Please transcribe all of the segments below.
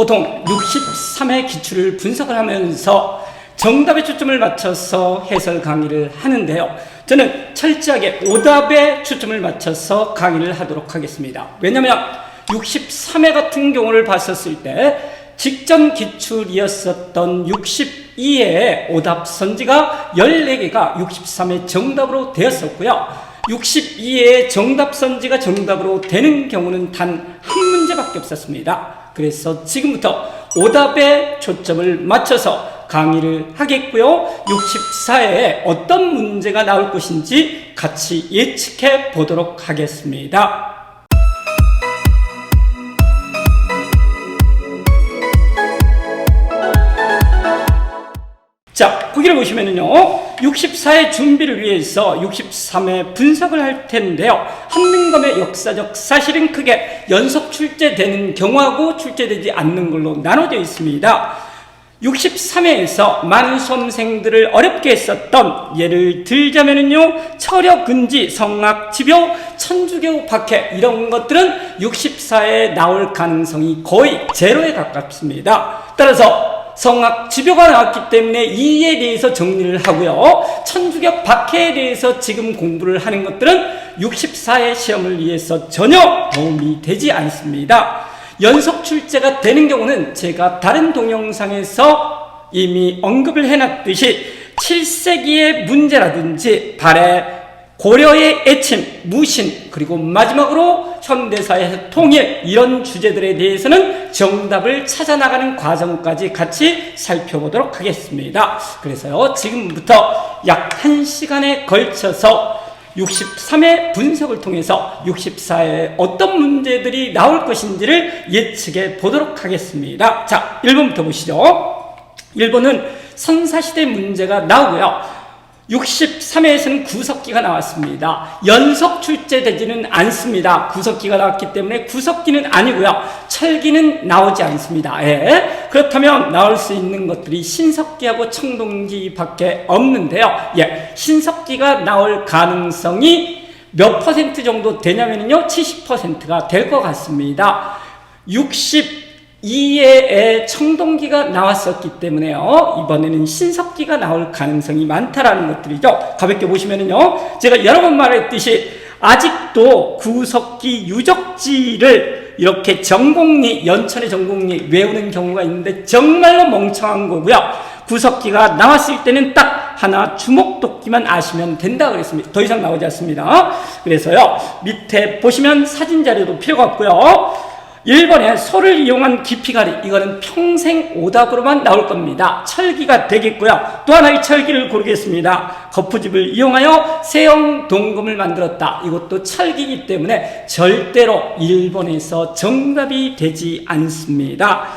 보통 63의 기출을 분석을 하면서 정답에 초점을 맞춰서 해설 강의를 하는데요. 저는 철저하게 오답에 초점을 맞춰서 강의를 하도록 하겠습니다. 왜냐하면 63회 같은 경우를 봤었을 때 직전 기출이었었던 62회의 오답 선지가 14개가 63회 정답으로 되었었고요. 62회의 정답 선지가 정답으로 되는 경우는 단 한 문제밖에 없었습니다. 그래서 지금부터 오답에 초점을 맞춰서 강의를 하겠고요. 64회에 어떤 문제가 나올 것인지 같이 예측해 보도록 하겠습니다. 자, 거기를 보시면은요, 64회 준비를 위해서 63회 분석을 할 텐데요. 한민검의 역사적 사실은 크게 연속 출제되는 경우하고 출제되지 않는 걸로 나눠져 있습니다. 63회에서 많은 수험생들을 어렵게 했었던 예를 들자면은요, 철여, 근지, 성악, 지묘, 천주교, 박해 이런 것들은 64회에 나올 가능성이 거의 제로에 가깝습니다. 따라서 성악, 지묘가 나왔기 때문에 이에 대해서 정리를 하고요. 천주교, 박해에 대해서 지금 공부를 하는 것들은 64회 시험을 위해서 전혀 도움이 되지 않습니다. 연속 출제가 되는 경우는 제가 다른 동영상에서 이미 언급을 해놨듯이 7세기의 문제라든지 발해, 고려의 애침, 무신, 그리고 마지막으로 현대사의 통일 이런 주제들에 대해서는 정답을 찾아나가는 과정까지 같이 살펴보도록 하겠습니다. 그래서요, 지금부터 약 1시간에 걸쳐서 63회 분석을 통해서 64회에 어떤 문제들이 나올 것인지를 예측해 보도록 하겠습니다. 자, 1번부터 보시죠. 1번은 선사시대 문제가 나오고요. 63회에서는 구석기가 나왔습니다. 연속 출제되지는 않습니다. 구석기가 나왔기 때문에 구석기는 아니고요. 철기는 나오지 않습니다. 예. 그렇다면 나올 수 있는 것들이 신석기하고 청동기밖에 없는데요. 예. 신석기가 나올 가능성이 몇 퍼센트 정도 되냐면요, 70%가 될 것 같습니다. 62회에 청동기가 나왔었기 때문에요, 이번에는 신석기가 나올 가능성이 많다라는 것들이죠. 가볍게 보시면은요, 제가 여러 번 말했듯이 아직도 구석기 유적지를 이렇게 전공리, 연천의 전공리 외우는 경우가 있는데 정말로 멍청한 거고요. 구석기가 나왔을 때는 딱 하나 주목도끼만 아시면 된다 그랬습니다. 더 이상 나오지 않습니다. 그래서요, 밑에 보시면 사진 자료도 필요가 없고요. 1번에 소를 이용한 깊이가리, 이거는 평생 오답으로만 나올 겁니다. 철기가 되겠고요. 또 하나의 철기를 고르겠습니다. 거푸집을 이용하여 세형 동검을 만들었다. 이것도 철기이기 때문에 절대로 1번에서 정답이 되지 않습니다.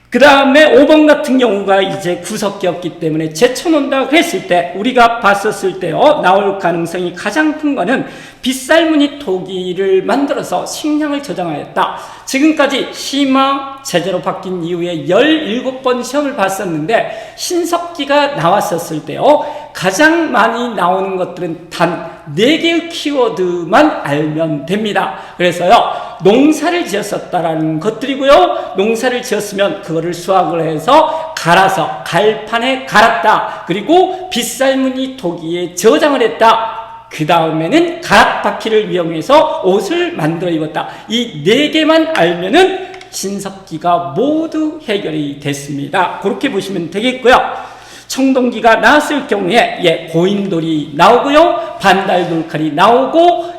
그 다음에 5번 같은 경우가 이제 구석기였기 때문에 제쳐놓는다고 했을 때, 우리가 봤었을 때요, 나올 가능성이 가장 큰 거는 빗살무늬 토기를 만들어서 식량을 저장하였다. 지금까지 심화 제재로 바뀐 이후에 17번 시험을 봤었는데 신석기가 나왔었을 때요, 가장 많이 나오는 것들은 단 4개의 키워드만 알면 됩니다. 그래서요, 농사를 지었었다라는 것들이고요, 농사를 지었으면 그거를 수확을 해서 갈아서 갈판에 갈았다. 그리고 빗살무늬 토기에 저장을 했다. 그 다음에는 가락바퀴를 이용해서 옷을 만들어 입었다. 이 4개만 알면은 신석기가 모두 해결이 됐습니다. 그렇게 보시면 되겠고요. 청동기가 나왔을 경우에 고인돌이 나오고요, 반달돌칼이 나오고,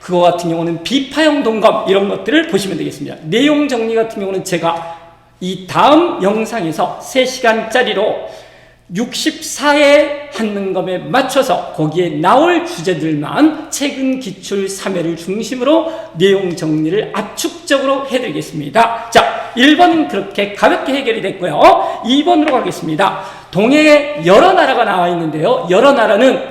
그거 같은 경우는 비파형 동검 이런 것들을 보시면 되겠습니다. 내용 정리 같은 경우는 제가 이 다음 영상에서 3시간짜리로 64회 한능검에 맞춰서 거기에 나올 주제들만 최근 기출 3회를 중심으로 내용 정리를 압축적으로 해드리겠습니다. 자, 1번은 그렇게 가볍게 해결이 됐고요. 2번으로 가겠습니다. 동해에 여러 나라가 나와 있는데요, 여러 나라는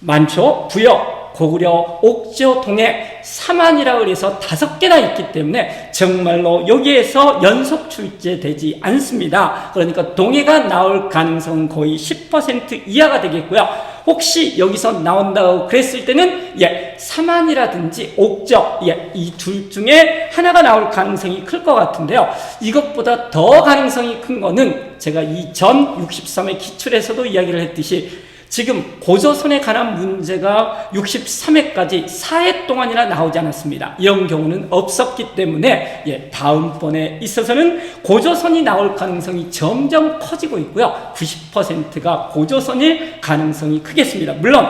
많죠. 부여, 고구려, 옥조, 동해, 삼안이라고 해서 5개나 있기 때문에 정말로 여기에서 연속 출제되지 않습니다. 그러니까 동해가 나올 가능성은 거의 10% 이하가 되겠고요. 혹시 여기서 나온다고 그랬을 때는 사만이라든지 옥적 이 둘 중에 하나가 나올 가능성이 클 것 같은데요. 이것보다 더 가능성이 큰 거는 제가 이전 63회 기출에서도 이야기를 했듯이 지금 고조선에 관한 문제가 63회까지 4회 동안이나 나오지 않았습니다. 이런 경우는 없었기 때문에 다음번에 있어서는 고조선이 나올 가능성이 점점 커지고 있고요. 90%가 고조선일 가능성이 크겠습니다. 물론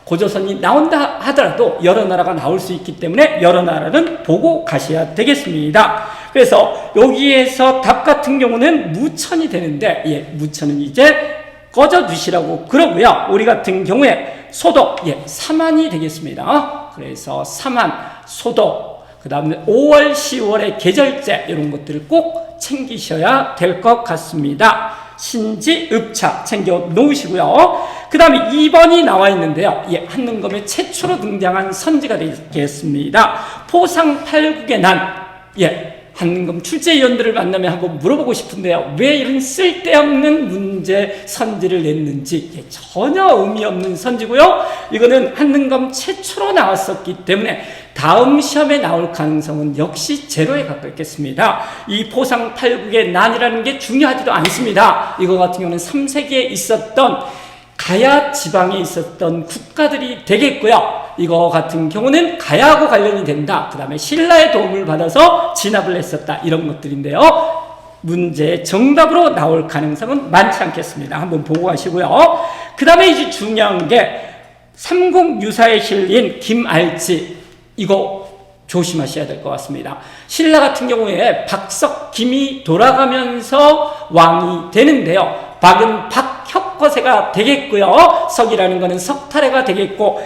고조선이 나온다 하더라도 여러 나라가 나올 수 있기 때문에 여러 나라는 보고 가셔야 되겠습니다. 그래서 여기에서 답 같은 경우는 무천이 되는데 무천은 이제 꺼져두시라고 그러고요. 우리 같은 경우에 소독, 사만이 되겠습니다. 그래서 사만, 소독, 그 다음에 5월, 10월의 계절제 이런 것들을 꼭 챙기셔야 될 것 같습니다. 신지, 읍차 챙겨 놓으시고요. 그 다음에 2번이 나와 있는데요. 한능검에 최초로 등장한 선지가 되겠습니다. 포상팔국의 난, 한능검 출제위원들을 만나면 한번 물어보고 싶은데요. 왜 이런 쓸데없는 문제 선지를 냈는지 전혀 의미 없는 선지고요. 이거는 한능검 최초로 나왔었기 때문에 다음 시험에 나올 가능성은 역시 제로에 가깝겠습니다. 이 포상팔국의 난이라는 게 중요하지도 않습니다. 이거 같은 경우는 3세기에 있었던 가야 지방에 있었던 국가들이 되겠고요. 이거 같은 경우는 가야하고 관련이 된다. 그 다음에 신라의 도움을 받아서 진압을 했었다. 이런 것들인데요. 문제의 정답으로 나올 가능성은 많지 않겠습니다. 한번 보고 가시고요. 그 다음에 이제 중요한 게 삼국유사에 실린 김알지, 이거 조심하셔야 될 것 같습니다. 신라 같은 경우에 박석김이 돌아가면서 왕이 되는데요. 박은 박혁거세가 되겠고요. 석이라는 것은 석탈해가 되겠고,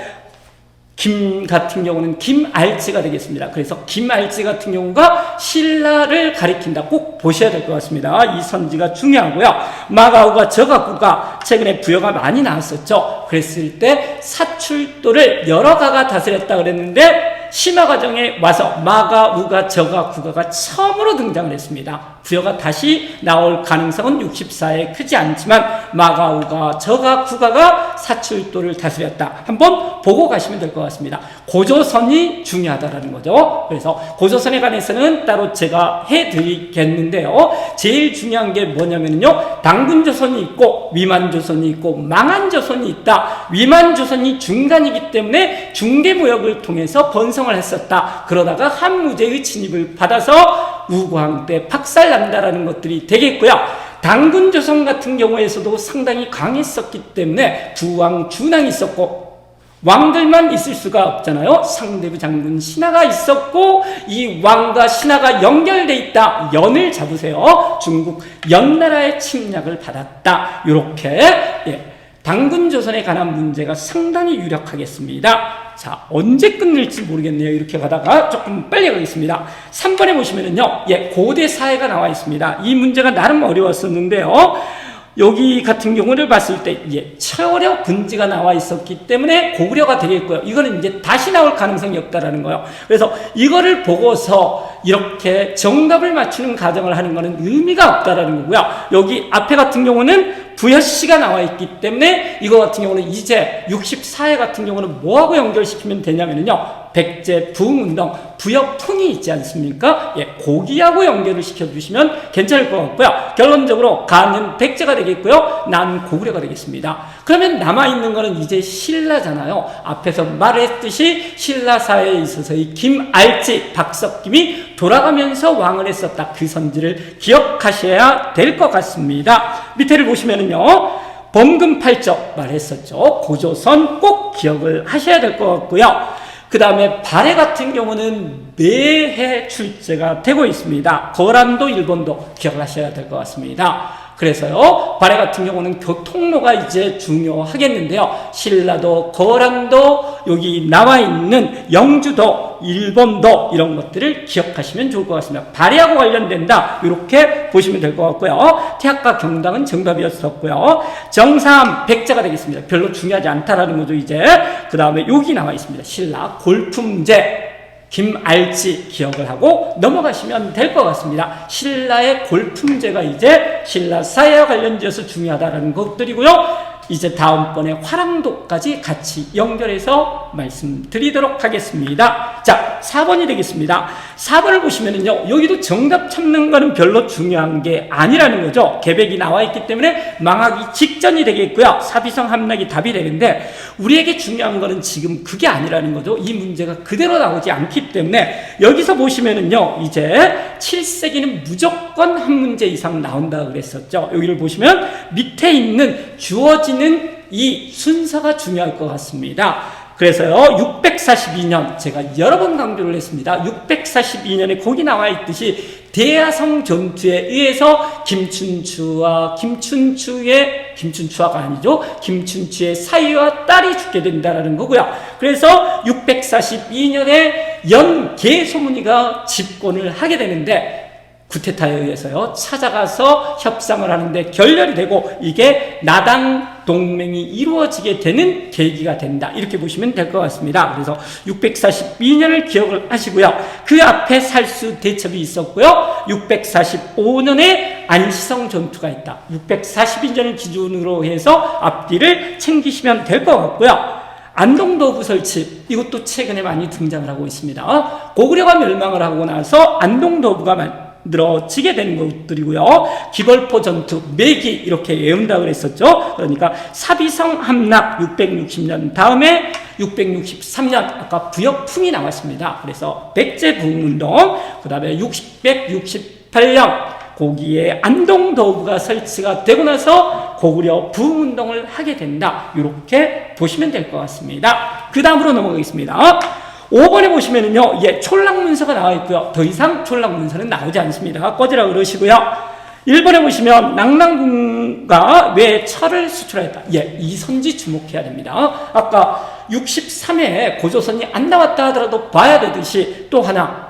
김 같은 경우는 김알지가 되겠습니다. 그래서 김알지 같은 경우가 신라를 가리킨다. 꼭 보셔야 될 것 같습니다. 이 선지가 중요하고요. 마가우가 저가구가 최근에 부여가 많이 나왔었죠. 그랬을 때 사출도를 여러 가가 다스렸다 그랬는데 심화 과정에 와서 마가우가 저가구가가 처음으로 등장을 했습니다. 부여가 다시 나올 가능성은 64에 크지 않지만 마가우가 저가구가가 사출도를 다스렸다. 한번 보고 가시면 될 것 같습니다. 고조선이 중요하다라는 거죠. 그래서 고조선에 관해서는 따로 제가 해드리겠는데요. 제일 중요한 게 뭐냐면요. 당군조선이 있고 위만조선이 있고 망한조선이 있다. 위만조선이 중간이기 때문에 중개무역을 통해서 번성을 했었다. 그러다가 한무제의 진입을 받아서 우광 때 박살난다라는 것들이 되겠고요. 당군조선 같은 경우에서도 상당히 강했었기 때문에 두왕, 준왕이 있었고 왕들만 있을 수가 없잖아요. 상대부 장군 신하가 있었고 이 왕과 신하가 연결돼 있다. 연을 잡으세요. 중국 연나라의 침략을 받았다. 이렇게 당군조선에 관한 문제가 상당히 유력하겠습니다. 자, 언제 끝낼지 모르겠네요. 이렇게 가다가 조금 빨리 가겠습니다. 3번에 보시면은요, 고대 사회가 나와 있습니다. 이 문제가 나름 어려웠었는데요. 여기 같은 경우를 봤을 때 철여 근지가 나와 있었기 때문에 고구려가 되겠고요. 이거는 이제 다시 나올 가능성이 없다라는 거예요. 그래서 이거를 보고서 이렇게 정답을 맞추는 가정을 하는 거는 의미가 없다라는 거고요. 여기 앞에 같은 경우는 부여시가 나와 있기 때문에 이거 같은 경우는 이제 64회 같은 경우는 뭐하고 연결시키면 되냐면요. 백제 부흥운동 부여풍이 있지 않습니까? 고기하고 연결을 시켜주시면 괜찮을 것 같고요. 결론적으로 가는 백제가 되겠고요. 나는 고구려가 되겠습니다. 그러면 남아있는 거는 이제 신라잖아요. 앞에서 말했듯이 신라 사회에 있어서의 김알지, 박석김이 돌아가면서 왕을 했었다. 그 선지를 기억하셔야 될 것 같습니다. 밑에를 보시면은요. 범금팔적 말했었죠. 고조선 꼭 기억을 하셔야 될 것 같고요. 그 다음에 발해 같은 경우는 매해 출제가 되고 있습니다. 거란도 일본도 기억을 하셔야 될 것 같습니다. 그래서요, 발해 같은 경우는 교통로가 이제 중요하겠는데요. 신라도, 거란도, 여기 나와 있는 영주도, 일본도 이런 것들을 기억하시면 좋을 것 같습니다. 발해하고 관련된다. 이렇게 보시면 될 것 같고요. 태학과 경당은 정답이었었고요. 정삼, 백자가 되겠습니다. 별로 중요하지 않다라는 거죠, 이제. 그 다음에 여기 나와 있습니다. 신라, 골품제. 김알지 기억을 하고 넘어가시면 될 것 같습니다. 신라의 골품제가 이제 신라 사회와 관련지어서 중요하다는 것들이고요. 이제 다음번에 화랑도까지 같이 연결해서 말씀드리도록 하겠습니다. 자, 4번이 되겠습니다. 4번을 보시면은요, 여기도 정답 찾는 거는 별로 중요한 게 아니라는 거죠. 계백이 나와 있기 때문에 망하기 직전이 되겠고요. 사비성 함락이 답이 되는데, 우리에게 중요한 거는 지금 그게 아니라는 거죠. 이 문제가 그대로 나오지 않기 때문에, 여기서 보시면은요, 이제 7세기는 무조건 한 문제 이상 나온다 그랬었죠. 여기를 보시면 밑에 있는 주어지는 이 순서가 중요할 것 같습니다. 그래서요, 642년, 제가 여러 번 강조를 했습니다. 642년에 거기 나와 있듯이 대야성 전투에 의해서 김춘추가 아니죠. 김춘추의 사위와 딸이 죽게 된다라는 거고요. 그래서 642년에 연개소문이가 집권을 하게 되는데, 구테타에 의해서요, 찾아가서 협상을 하는데 결렬이 되고, 이게 나당 동맹이 이루어지게 되는 계기가 된다. 이렇게 보시면 될 것 같습니다. 그래서 642년을 기억을 하시고요. 그 앞에 살수 대첩이 있었고요. 645년에 안시성 전투가 있다. 642년을 기준으로 해서 앞뒤를 챙기시면 될 것 같고요. 안동도부 설치, 이것도 최근에 많이 등장을 하고 있습니다. 고구려가 멸망을 하고 나서 안동도부가 만들어지게 되는 것들이고요. 기벌포 전투, 매기 이렇게 외운다고 그랬었죠. 그러니까 사비성 함락 660년 다음에 663년 아까 부역풍이 나왔습니다. 그래서 백제 부흥운동, 그 다음에 668년 거기에 안동도부가 설치가 되고 나서 고구려 부흥운동을 하게 된다. 이렇게 보시면 될 것 같습니다. 그 다음으로 넘어가겠습니다. 5번에 보시면은요, 촐락문서가 나와 있고요. 더 이상 촐락문서는 나오지 않습니다. 꺼지라 그러시고요. 1번에 보시면 낙랑군가 왜 철을 수출하였다. 이 선지 주목해야 됩니다. 아까 63회에 고조선이 안 나왔다 하더라도 봐야 되듯이 또 하나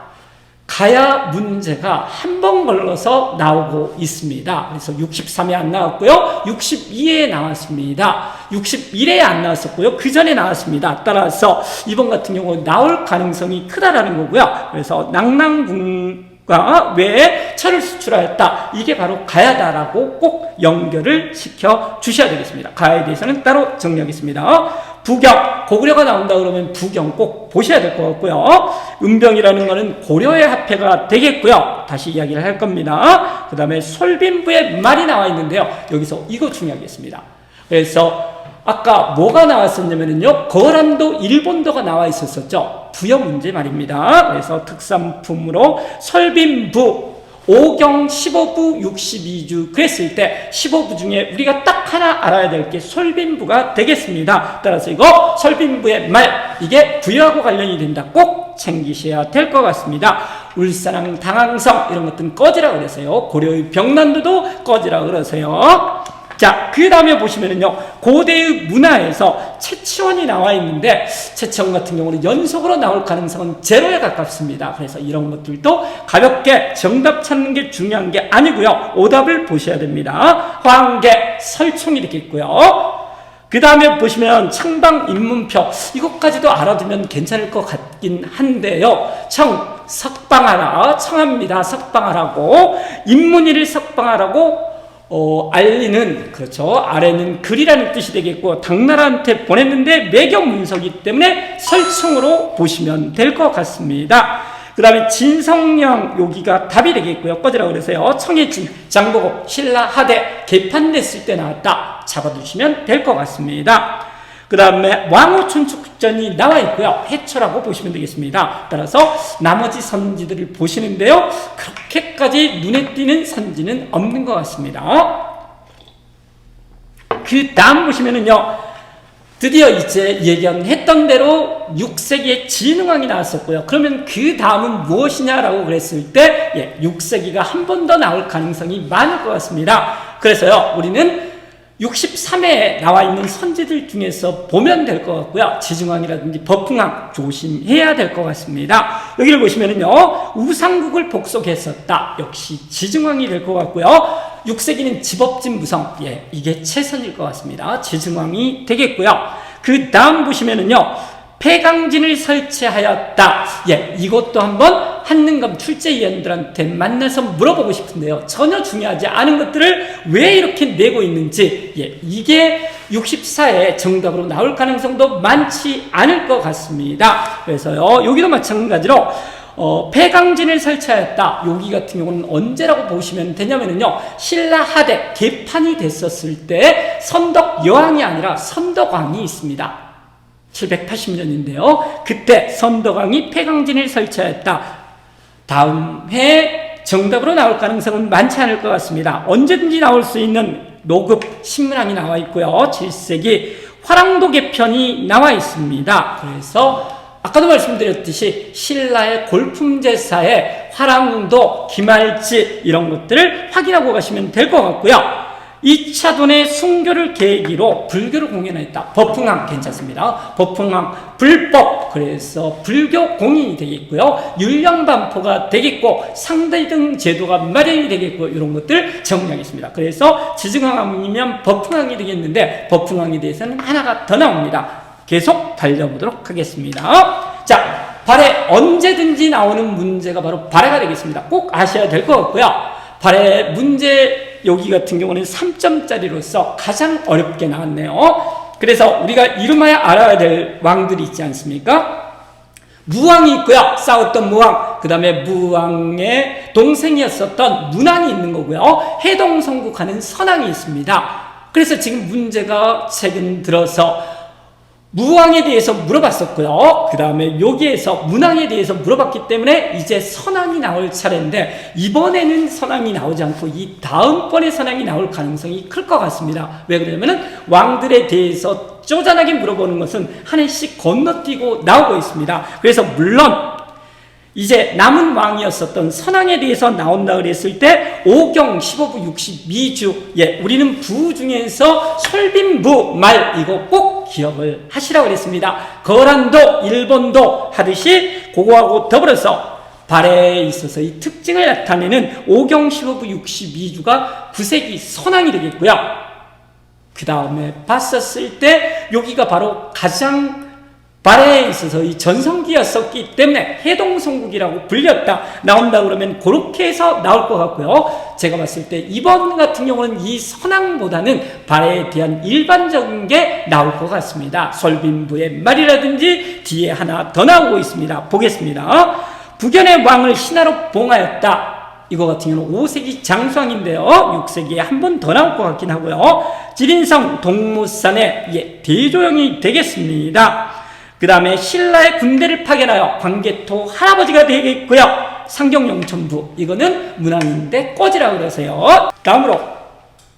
가야 문제가 한 번 걸러서 나오고 있습니다. 그래서 63회 안 나왔고요. 62회에 나왔습니다. 61회에 안 나왔었고요. 그 전에 나왔습니다. 따라서 이번 같은 경우 나올 가능성이 크다라는 거고요. 그래서 낙랑군과 왜 철을 수출하였다. 이게 바로 가야다라고 꼭 연결을 시켜 주셔야 되겠습니다. 가야에 대해서는 따로 정리하겠습니다. 부경, 고구려가 나온다 그러면 부경 꼭 보셔야 될 것 같고요. 은병이라는 것은 고려의 화폐가 되겠고요. 다시 이야기를 할 겁니다. 그 다음에 솔빈부의 말이 나와 있는데요. 여기서 이거 중요하겠습니다. 그래서 아까 뭐가 나왔었냐면요, 거란도 일본도가 나와 있었었죠. 부여 문제 말입니다. 그래서 특산품으로 솔빈부 5경 15부 62주 그랬을 때 15부 중에 우리가 딱 하나 알아야 될 게 솔빈부가 되겠습니다. 따라서 이거 솔빈부의 말, 이게 부여하고 관련이 된다. 꼭 챙기셔야 될 것 같습니다. 울산항 당항성 이런 것들은 꺼지라 그러세요. 고려의 병난도도 꺼지라 그러세요. 자, 그 다음에 보시면은요, 고대의 문화에서 채치원이 나와 있는데, 채치원 같은 경우는 연속으로 나올 가능성은 제로에 가깝습니다. 그래서 이런 것들도 가볍게 정답 찾는 게 중요한 게 아니고요. 오답을 보셔야 됩니다. 황계, 설총이 되겠고요. 그 다음에 보시면 창방 입문표, 이것까지도 알아두면 괜찮을 것 같긴 한데요. 석방하라, 청합니다. 석방하라고, 입문일을 석방하라고 알리는, 그렇죠. 아래는 글이라는 뜻이 되겠고, 당나라한테 보냈는데 매경 문서이기 때문에 설총으로 보시면 될 것 같습니다. 그 다음에 진성령, 여기가 답이 되겠고요. 꺼지라고 그러세요. 청해진, 장보고, 신라, 하대, 개판됐을 때 나왔다. 잡아두시면 될 것 같습니다. 그 다음에 왕후춘축전이 나와 있고요. 해초라고 보시면 되겠습니다. 따라서 나머지 선지들을 보시는데요, 그렇게까지 눈에 띄는 선지는 없는 것 같습니다. 그 다음 보시면은요, 드디어 이제 예견했던 대로 6세기에 진흥왕이 나왔었고요. 그러면 그 다음은 무엇이냐라고 그랬을 때 6세기가 한 번 더 나올 가능성이 많을 것 같습니다. 그래서요, 우리는 63회에 나와 있는 선지들 중에서 보면 될 것 같고요. 지중왕이라든지 버풍왕 조심해야 될 것 같습니다. 여기를 보시면은요, 우상국을 복속했었다. 역시 지중왕이 될 것 같고요. 6세기는 집업진무성, 이게 최선일 것 같습니다. 지중왕이 되겠고요. 그 다음 보시면은요, 폐강진을 설치하였다. 이것도 한번 한능감 출제위원들한테 만나서 물어보고 싶은데요. 전혀 중요하지 않은 것들을 왜 이렇게 내고 있는지, 이게 64에 정답으로 나올 가능성도 많지 않을 것 같습니다. 그래서요, 여기도 마찬가지로 폐강진을 설치하였다. 여기 같은 경우는 언제라고 보시면 되냐면요, 신라 하대 개판이 됐었을 때 선덕 여왕이 아니라 선덕왕이 있습니다. 780년인데요. 그때 선덕왕이 폐강진을 설치하였다. 다음 해 정답으로 나올 가능성은 많지 않을 것 같습니다. 언제든지 나올 수 있는 노급 신문항이 나와 있고요. 7세기 화랑도 개편이 나와 있습니다. 그래서 아까도 말씀드렸듯이 신라의 골품제사의 화랑도, 기말지 이런 것들을 확인하고 가시면 될 것 같고요. 2차 돈의 순교를 계기로 불교를 공연했다. 법흥왕 괜찮습니다. 법흥왕 불법, 그래서 불교 공인이 되겠고요. 율령반포가 되겠고 상대등 제도가 마련이 되겠고, 이런 것들 정리하겠습니다. 그래서 지증왕이면 법흥왕이 되겠는데, 법흥왕에 대해서는 하나가 더 나옵니다. 계속 달려보도록 하겠습니다. 자, 발해 언제든지 나오는 문제가 바로 발해가 되겠습니다. 꼭 아셔야 될 것 같고요. 발해 문제 여기 같은 경우는 3점짜리로서 가장 어렵게 나왔네요. 그래서 우리가 이름하여 알아야 될 왕들이 있지 않습니까? 무왕이 있고요. 싸웠던 무왕, 그 다음에 무왕의 동생이었었던 문왕이 있는 거고요. 해동성국하는 선왕이 있습니다. 그래서 지금 문제가 최근 들어서 무왕에 대해서 물어봤었고요. 그 다음에 여기에서 문왕에 대해서 물어봤기 때문에 이제 선왕이 나올 차례인데, 이번에는 선왕이 나오지 않고 이 다음번에 선왕이 나올 가능성이 클 것 같습니다. 왜 그러냐면은 왕들에 대해서 쪼잔하게 물어보는 것은 하나씩 건너뛰고 나오고 있습니다. 그래서 물론 이제 남은 왕이었었던 선왕에 대해서 나온다 그랬을 때 5경 15부 62주, 우리는 부 중에서 솔빈부 말, 이거 꼭 기억을 하시라고 그랬습니다. 거란도 일본도 하듯이 그거하고 더불어서 발해에 있어서 이 특징을 나타내는 5경 15부 62주가 9세기 선왕이 되겠고요. 그 다음에 봤었을 때 여기가 바로 가장 발해에 있어서 이 전성기였었기 때문에 해동성국이라고 불렸다. 나온다 그러면 그렇게 해서 나올 것 같고요. 제가 봤을 때 이번 같은 경우는 이 선왕보다는 발해에 대한 일반적인 게 나올 것 같습니다. 솔빈부의 말이라든지 뒤에 하나 더 나오고 있습니다. 보겠습니다. 북연의 왕을 신하로 봉하였다. 이거 같은 경우는 5세기 장수왕인데요. 6세기에 한 번 더 나올 것 같긴 하고요. 지린성 동무산의 대조영이 되겠습니다. 그 다음에 신라의 군대를 파견하여 광개토 할아버지가 되겠고요. 상경영천부, 이거는 문왕인데 꺼지라고 그러세요. 다음으로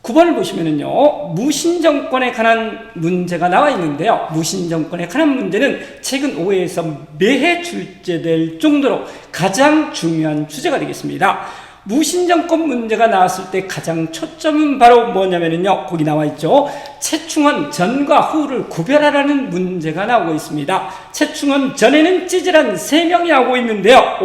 9번을 보시면은요, 무신정권에 관한 문제가 나와 있는데요. 무신정권에 관한 문제는 최근 5회에서 매해 출제될 정도로 가장 중요한 주제가 되겠습니다. 무신정권 문제가 나왔을 때 가장 초점은 바로 뭐냐면요, 거기 나와 있죠. 최충원 전과 후를 구별하라는 문제가 나오고 있습니다. 최충원 전에는 찌질한 3명이 나오고 있는데요.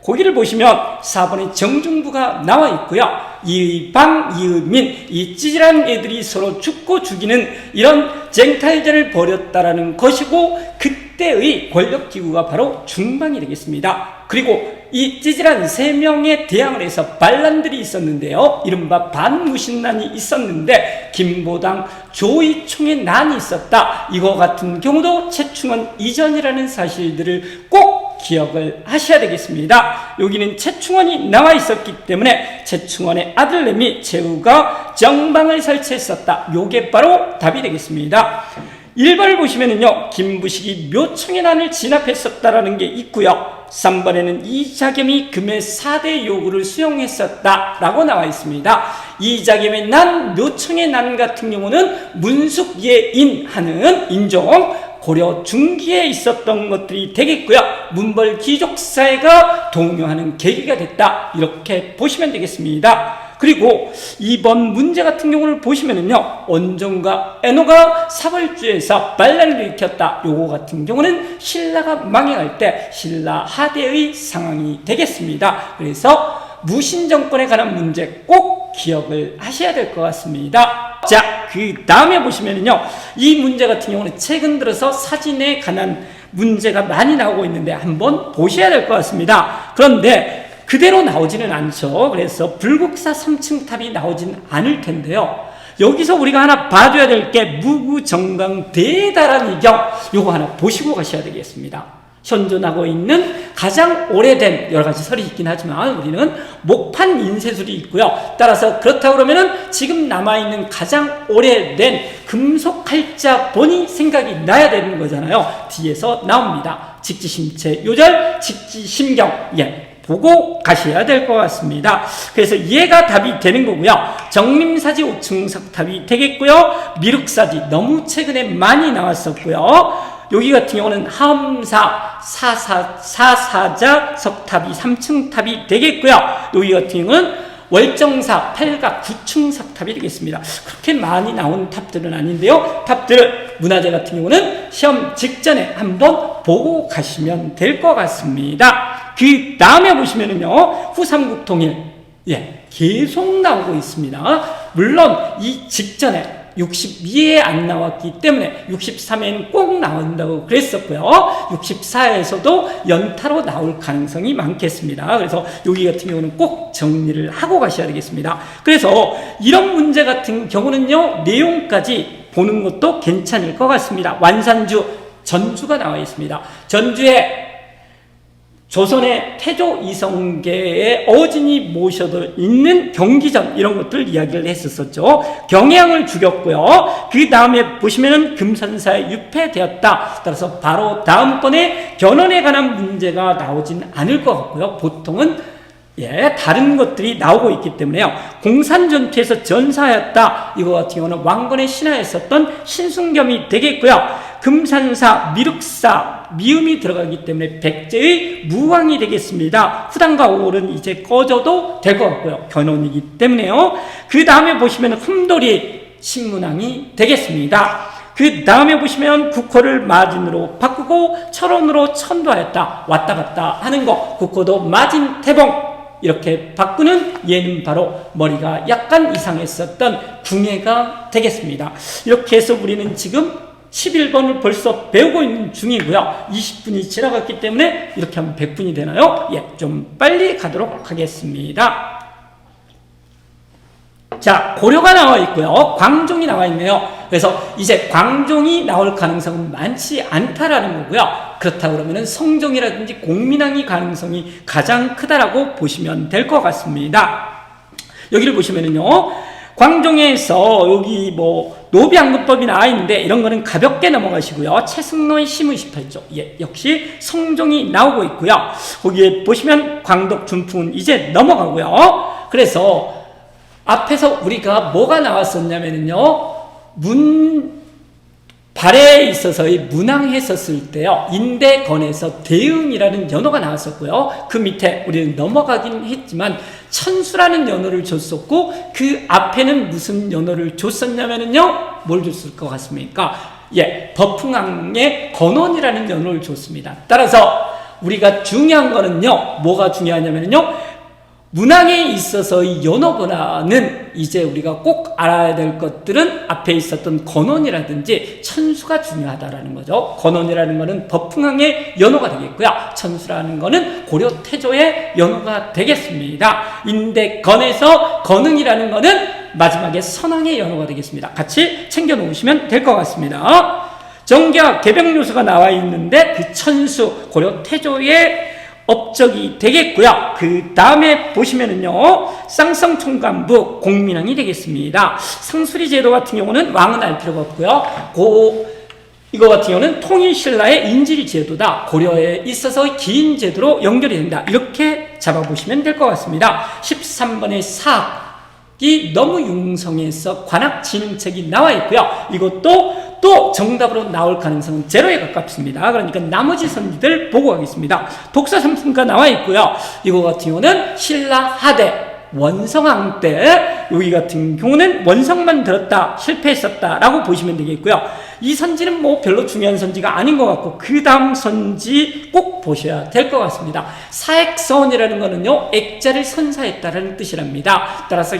거기를 보시면 4번에 정중부가 나와 있고요. 이방, 이의민, 이 찌질한 애들이 서로 죽고 죽이는 이런 쟁탈전을 벌였다라는 것이고, 그때의 권력기구가 바로 중방이 되겠습니다. 그리고 이 찌질한 3명에 대항을 해서 반란들이 있었는데요. 이른바 반무신난이 있었는데 김보당 조이총의 난이 있었다. 이거 같은 경우도 최충원 이전이라는 사실들을 꼭 기억을 하셔야 되겠습니다. 여기는 최충원이 나와 있었기 때문에 최충원의 아들내미 최우가 정방을 설치했었다. 요게 바로 답이 되겠습니다. 1번을 보시면은요, 김부식이 묘청의 난을 진압했었다라는 게 있고요. 3번에는 이자겸이 금의 4대 요구를 수용했었다라고 나와 있습니다. 이자겸의 난, 묘청의 난 같은 경우는 문숙예인하는 인종, 고려 중기에 있었던 것들이 되겠고요. 문벌 귀족사회가 동요하는 계기가 됐다. 이렇게 보시면 되겠습니다. 그리고 이번 문제 같은 경우를 보시면은요, 원종과 애노가 사벌주에서 반란을 일으켰다. 요거 같은 경우는 신라가 망해갈 때 신라 하대의 상황이 되겠습니다. 그래서 무신정권에 관한 문제 꼭 기억을 하셔야 될 것 같습니다. 자, 그 다음에 보시면은요, 이 문제 같은 경우는 최근 들어서 사진에 관한 문제가 많이 나오고 있는데 한번 보셔야 될 것 같습니다. 그런데 그대로 나오지는 않죠. 그래서 불국사 3층 탑이 나오진 않을 텐데요. 여기서 우리가 하나 봐줘야 될 게 무구정강 대다란 이경, 요거 하나 보시고 가셔야 되겠습니다. 현존하고 있는 가장 오래된 여러 가지 설이 있긴 하지만 우리는 목판 인쇄술이 있고요. 따라서 그렇다고 그러면은 지금 남아있는 가장 오래된 금속 칼자본이 생각이 나야 되는 거잖아요. 뒤에서 나옵니다. 직지심체 요절, 직지심경, 보고 가셔야 될 것 같습니다. 그래서 얘가 답이 되는 거고요. 정림사지 5층 석탑이 되겠고요. 미륵사지 너무 최근에 많이 나왔었고요. 여기 같은 경우는 하엄사 사사자 석탑이 3층 탑이 되겠고요. 여기 같은 경우는 월정사 8각 9층 석탑이 되겠습니다. 그렇게 많이 나온 탑들은 아닌데요. 탑들 문화재 같은 경우는 시험 직전에 한번 보고 가시면 될 것 같습니다. 그 다음에 보시면은요, 후삼국통일, 계속 나오고 있습니다. 물론 이 직전에 62에 안 나왔기 때문에 63에는 꼭 나온다고 그랬었고요. 64에서도 연타로 나올 가능성이 많겠습니다. 그래서 여기 같은 경우는 꼭 정리를 하고 가셔야 되겠습니다. 그래서 이런 문제 같은 경우는요, 내용까지 보는 것도 괜찮을 것 같습니다. 완산주, 전주가 나와 있습니다. 전주에 조선의 태조 이성계의 어진이 모셔도 있는 경기전, 이런 것들 이야기를 했었었죠. 경향을 죽였고요. 그 다음에 보시면은 금산사에 유폐되었다. 따라서 바로 다음번에 견훤에 관한 문제가 나오진 않을 것 같고요. 보통은 다른 것들이 나오고 있기 때문에요. 공산전투에서 전사하였다. 이거 같은 경우는 왕건의 신하에 썼던 신순겸이 되겠고요. 금산사, 미륵사, 미음이 들어가기 때문에 백제의 무왕이 되겠습니다. 후단과 오월은 이제 꺼져도 될 것 같고요. 견훤이기 때문에요. 그 다음에 보시면 흠돌이 신문왕이 되겠습니다. 그 다음에 보시면 국호를 마진으로 바꾸고 철원으로 천도하였다. 왔다 갔다 하는 거. 국호도 마진 태봉. 이렇게 바꾸는 얘는 바로 머리가 약간 이상했었던 궁예가 되겠습니다. 이렇게 해서 우리는 지금 11번을 벌써 배우고 있는 중이고요. 20분이 지나갔기 때문에 이렇게 하면 100분이 되나요? 좀 빨리 가도록 하겠습니다. 자, 고려가 나와 있고요. 광종이 나와 있네요. 그래서 이제 광종이 나올 가능성은 많지 않다라는 거고요. 그렇다고 그러면 성종이라든지 공민왕이 가능성이 가장 크다라고 보시면 될 것 같습니다. 여기를 보시면은요, 광종에서 여기 노비앙금법이 나와 있는데 이런 거는 가볍게 넘어가시고요. 최승로의 시문 18조, 역시 성종이 나오고 있고요. 거기에 보시면 광덕 준풍은 이제 넘어가고요. 그래서 앞에서 우리가 뭐가 나왔었냐면요, 발해에 있어서의 문항했었을 때요, 인대건에서 대응이라는 연어가 나왔었고요. 그 밑에 우리는 넘어가긴 했지만 천수라는 연어를 줬었고, 그 앞에는 무슨 연어를 줬었냐면요, 뭘 줬을 것 같습니까? 법흥왕의 건원이라는 연어를 줬습니다. 따라서 우리가 중요한 거는요, 뭐가 중요하냐면요, 문항에 있어서의 연어보다는 이제 우리가 꼭 알아야 될 것들은 앞에 있었던 건원이라든지 천수가 중요하다라는 거죠. 건원이라는 거는 법흥왕의 연어가 되겠고요. 천수라는 거는 고려 태조의 연어가 되겠습니다. 인대건에서 건응이라는 거는 마지막에 선왕의 연어가 되겠습니다. 같이 챙겨 놓으시면 될 것 같습니다. 정기와 개병요소가 나와 있는데 그 천수, 고려 태조의 업적이 되겠고요. 그 다음에 보시면은요, 쌍성총관부 공민왕이 되겠습니다. 상수리 제도 같은 경우는 왕은 알 필요가 없고요. 이거 같은 경우는 통일신라의 인질 제도다. 고려에 있어서 긴 제도로 연결이 된다. 이렇게 잡아보시면 될 것 같습니다. 13번의 사학이 너무 융성해서 관학진흥책이 나와 있고요. 이것도 또 정답으로 나올 가능성은 제로에 가깝습니다. 그러니까 나머지 선지들 보고 가겠습니다. 독서 3승가 나와 있고요. 이거 같은 경우는 신라 하대 원성왕 때, 여기 같은 경우는 원성만 들었다, 실패했었다라고 보시면 되겠고요. 이 선지는 별로 중요한 선지가 아닌 것 같고, 그 다음 선지 꼭 보셔야 될 것 같습니다. 사액서원이라는 거는요, 액자를 선사했다라는 뜻이랍니다. 따라서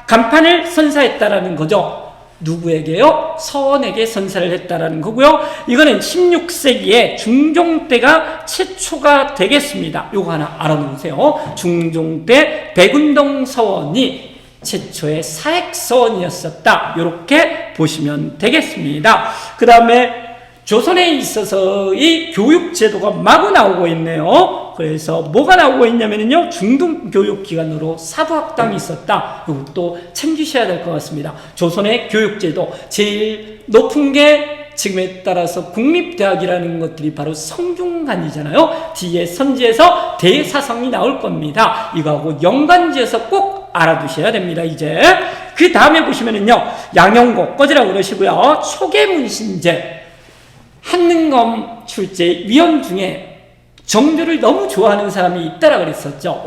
간판을 선사했다라는 거죠. 누구에게요? 서원에게 선사를 했다라는 거고요. 이거는 16세기에 중종 때가 최초가 되겠습니다. 요거 하나 알아놓으세요. 중종 때 백운동 서원이 최초의 사액 서원이었었다. 이렇게 보시면 되겠습니다. 그 다음에 조선에 있어서의 교육 제도가 마구 나오고 있네요. 그래서 뭐가 나오고 있냐면요, 중등교육기관으로 사부학당이 있었다. 이것도 챙기셔야 될 것 같습니다. 조선의 교육 제도 제일 높은 게 지금에 따라서 국립대학이라는 것들이 바로 성균관이잖아요. 뒤에 선지에서 대사성이 나올 겁니다. 이거하고 연관지어서 꼭 알아두셔야 됩니다. 이제 그 다음에 보시면은요, 양용고 꺼지라고 그러시고요. 초계문신제 한능검 출제 위원 중에 정조를 너무 좋아하는 사람이 있다라 그랬었죠.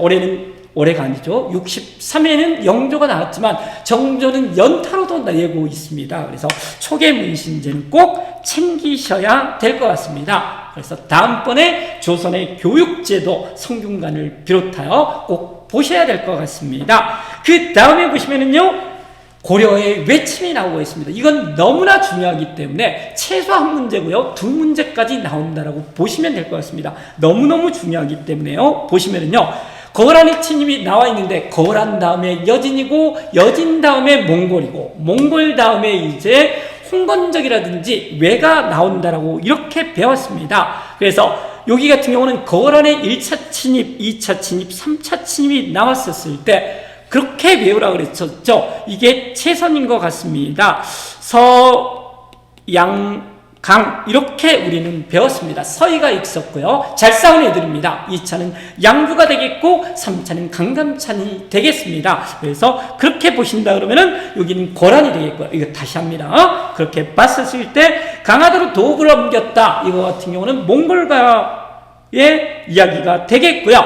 올해가 아니죠. 63회는 영조가 나왔지만 정조는 연타로도 내고 있습니다. 그래서 초계문신제는 꼭 챙기셔야 될 것 같습니다. 그래서 다음번에 조선의 교육제도 성균관을 비롯하여 꼭 보셔야 될 것 같습니다. 그 다음에 보시면은요, 고려의 외침이 나오고 있습니다. 이건 너무나 중요하기 때문에 최소 한 문제고요. 2문제까지 나온다라고 보시면 될 것 같습니다. 너무너무 중요하기 때문에요. 보시면은요, 거란의 침입이 나와 있는데 거란 다음에 여진이고 여진 다음에 몽골이고 몽골 다음에 이제 홍건적이라든지 외가 나온다라고 이렇게 배웠습니다. 그래서 여기 같은 경우는 거란의 1차 침입, 2차 침입, 3차 침입이 나왔었을 때 그렇게 외우라 그랬었죠. 이게 최선인 것 같습니다. 서, 양, 강 이렇게 우리는 배웠습니다. 서희가 있었고요. 잘 싸운 애들입니다. 2차는 양구가 되겠고 3차는 강감찬이 되겠습니다. 그래서 그렇게 보신다 그러면은 여기는 고란이 되겠고요. 이거 다시 합니다. 그렇게 봤었을 때 강화도로 도읍을 옮겼다. 이거 같은 경우는 몽골과의 이야기가 되겠고요.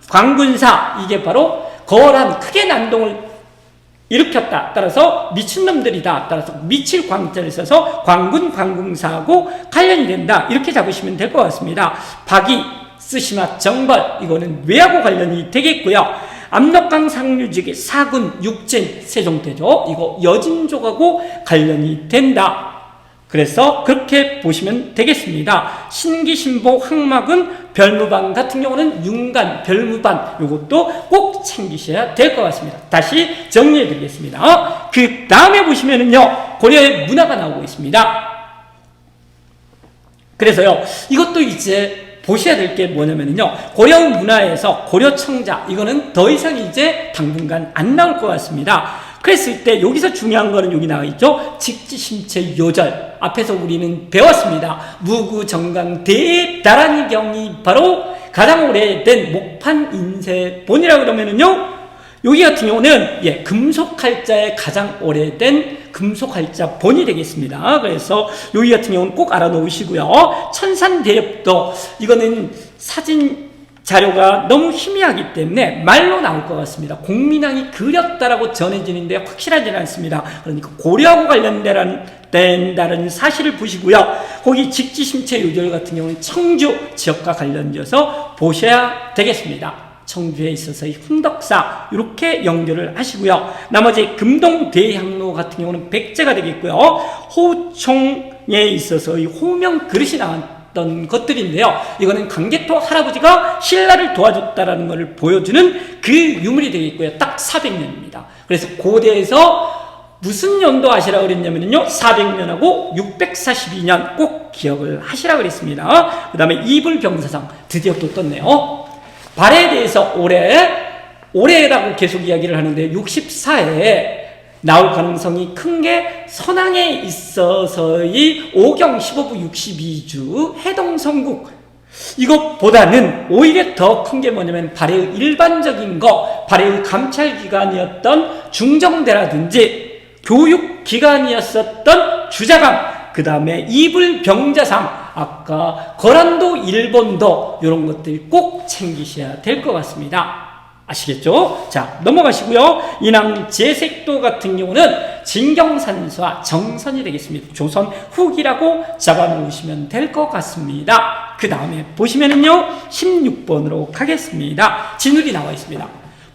광군사 이게 바로 거란 크게 난동을 일으켰다. 따라서 미친놈들이다. 따라서 미칠 광자를 써서 광군, 광궁사하고 관련이 된다. 이렇게 잡으시면 될 것 같습니다. 박이, 쓰시마, 정벌 이거는 외하고 관련이 되겠고요. 압록강 상류지기 사군, 육진, 세종대조 이거 여진족하고 관련이 된다. 그래서 그렇게 보시면 되겠습니다. 신기신보 항막은 별무반 같은 경우는 윤간, 별무반 이것도 꼭 챙기셔야 될 것 같습니다. 다시 정리해 드리겠습니다. 그 다음에 보시면은요, 고려의 문화가 나오고 있습니다. 그래서요, 이것도 이제 보셔야 될 게 뭐냐면요, 고려 문화에서 고려청자 이거는 더 이상 이제 당분간 안 나올 것 같습니다. 그랬을 때 여기서 중요한 거는 여기 나와 있죠. 직지심체 요절 앞에서 우리는 배웠습니다. 무구정강 대다란이 경이 바로 가장 오래된 목판 인쇄본이라고 그러면은요, 여기 같은 경우는 금속활자의 가장 오래된 금속활자 본이 되겠습니다. 그래서 여기 같은 경우는 꼭 알아놓으시고요. 천산대엽도 이거는 사진 자료가 너무 희미하기 때문에 말로 나올 것 같습니다. 공민왕이 그렸다라고 전해지는데 확실하지는 않습니다. 그러니까 고려하고 관련된다는 사실을 보시고요. 거기 직지심체 요절 같은 경우는 청주 지역과 관련돼서 보셔야 되겠습니다. 청주에 있어서의 흥덕사 이렇게 연결을 하시고요. 나머지 금동대향로 같은 경우는 백제가 되겠고요. 호총에 있어서의 호명 그릇이 나왔던 것들인데요. 이거는 강개토 할아버지가 신라를 도와줬다라는 것을 보여주는 그 유물이 되겠고요. 딱 400년입니다. 그래서 고대에서 무슨 연도 하시라고 그랬냐면요, 400년하고 642년 꼭 기억을 하시라고 그랬습니다. 그 다음에 이불병사상 드디어 또 떴네요. 발해에 대해서 올해라고 계속 이야기를 하는데 64회에 나올 가능성이 큰 게 선왕에 있어서의 오경 15부 62주 해동성국, 이것보다는 오히려 더 큰 게 뭐냐면 발해의 일반적인 거, 발해의 감찰기관이었던 중정대라든지 교육기관이었었던 주자감, 그 다음에 이불병자상, 아까 거란도 일본도 이런 것들 꼭 챙기셔야 될 것 같습니다. 아시겠죠? 자, 넘어가시고요. 인왕 제색도 같은 경우는 진경산수와 정선이 되겠습니다. 조선 후기라고 잡아놓으시면 될 것 같습니다. 그 다음에 보시면은요, 16번으로 가겠습니다. 진울이 나와 있습니다.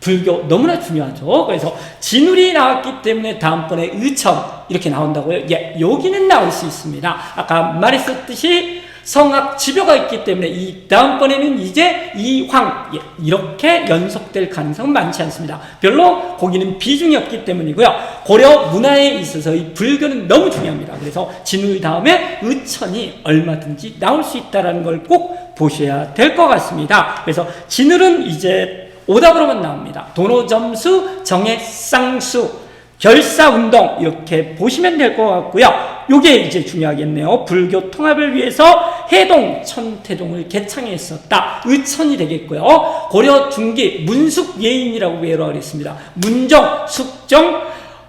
불교 너무나 중요하죠. 그래서 진울이 나왔기 때문에 다음번에 의천 이렇게 나온다고요? 예, 여기는 나올 수 있습니다. 아까 말했었듯이 성악 지묘가 있기 때문에 이 다음번에는 이제 이황, 예, 이렇게 연속될 가능성은 많지 않습니다. 별로 거기는 비중이 없기 때문이고요. 고려 문화에 있어서 이 불교는 너무 중요합니다. 그래서 진울 다음에 의천이 얼마든지 나올 수 있다는 걸 꼭 보셔야 될 것 같습니다. 그래서 진울은 이제 오답으로만 나옵니다. 도노점수, 정해쌍수, 결사운동 이렇게 보시면 될 것 같고요. 요게 이제 중요하겠네요. 불교 통합을 위해서 해동, 천태종을 개창했었다. 의천이 되겠고요. 고려 중기 문숙 예인이라고 외우라고 했습니다. 문정, 숙정,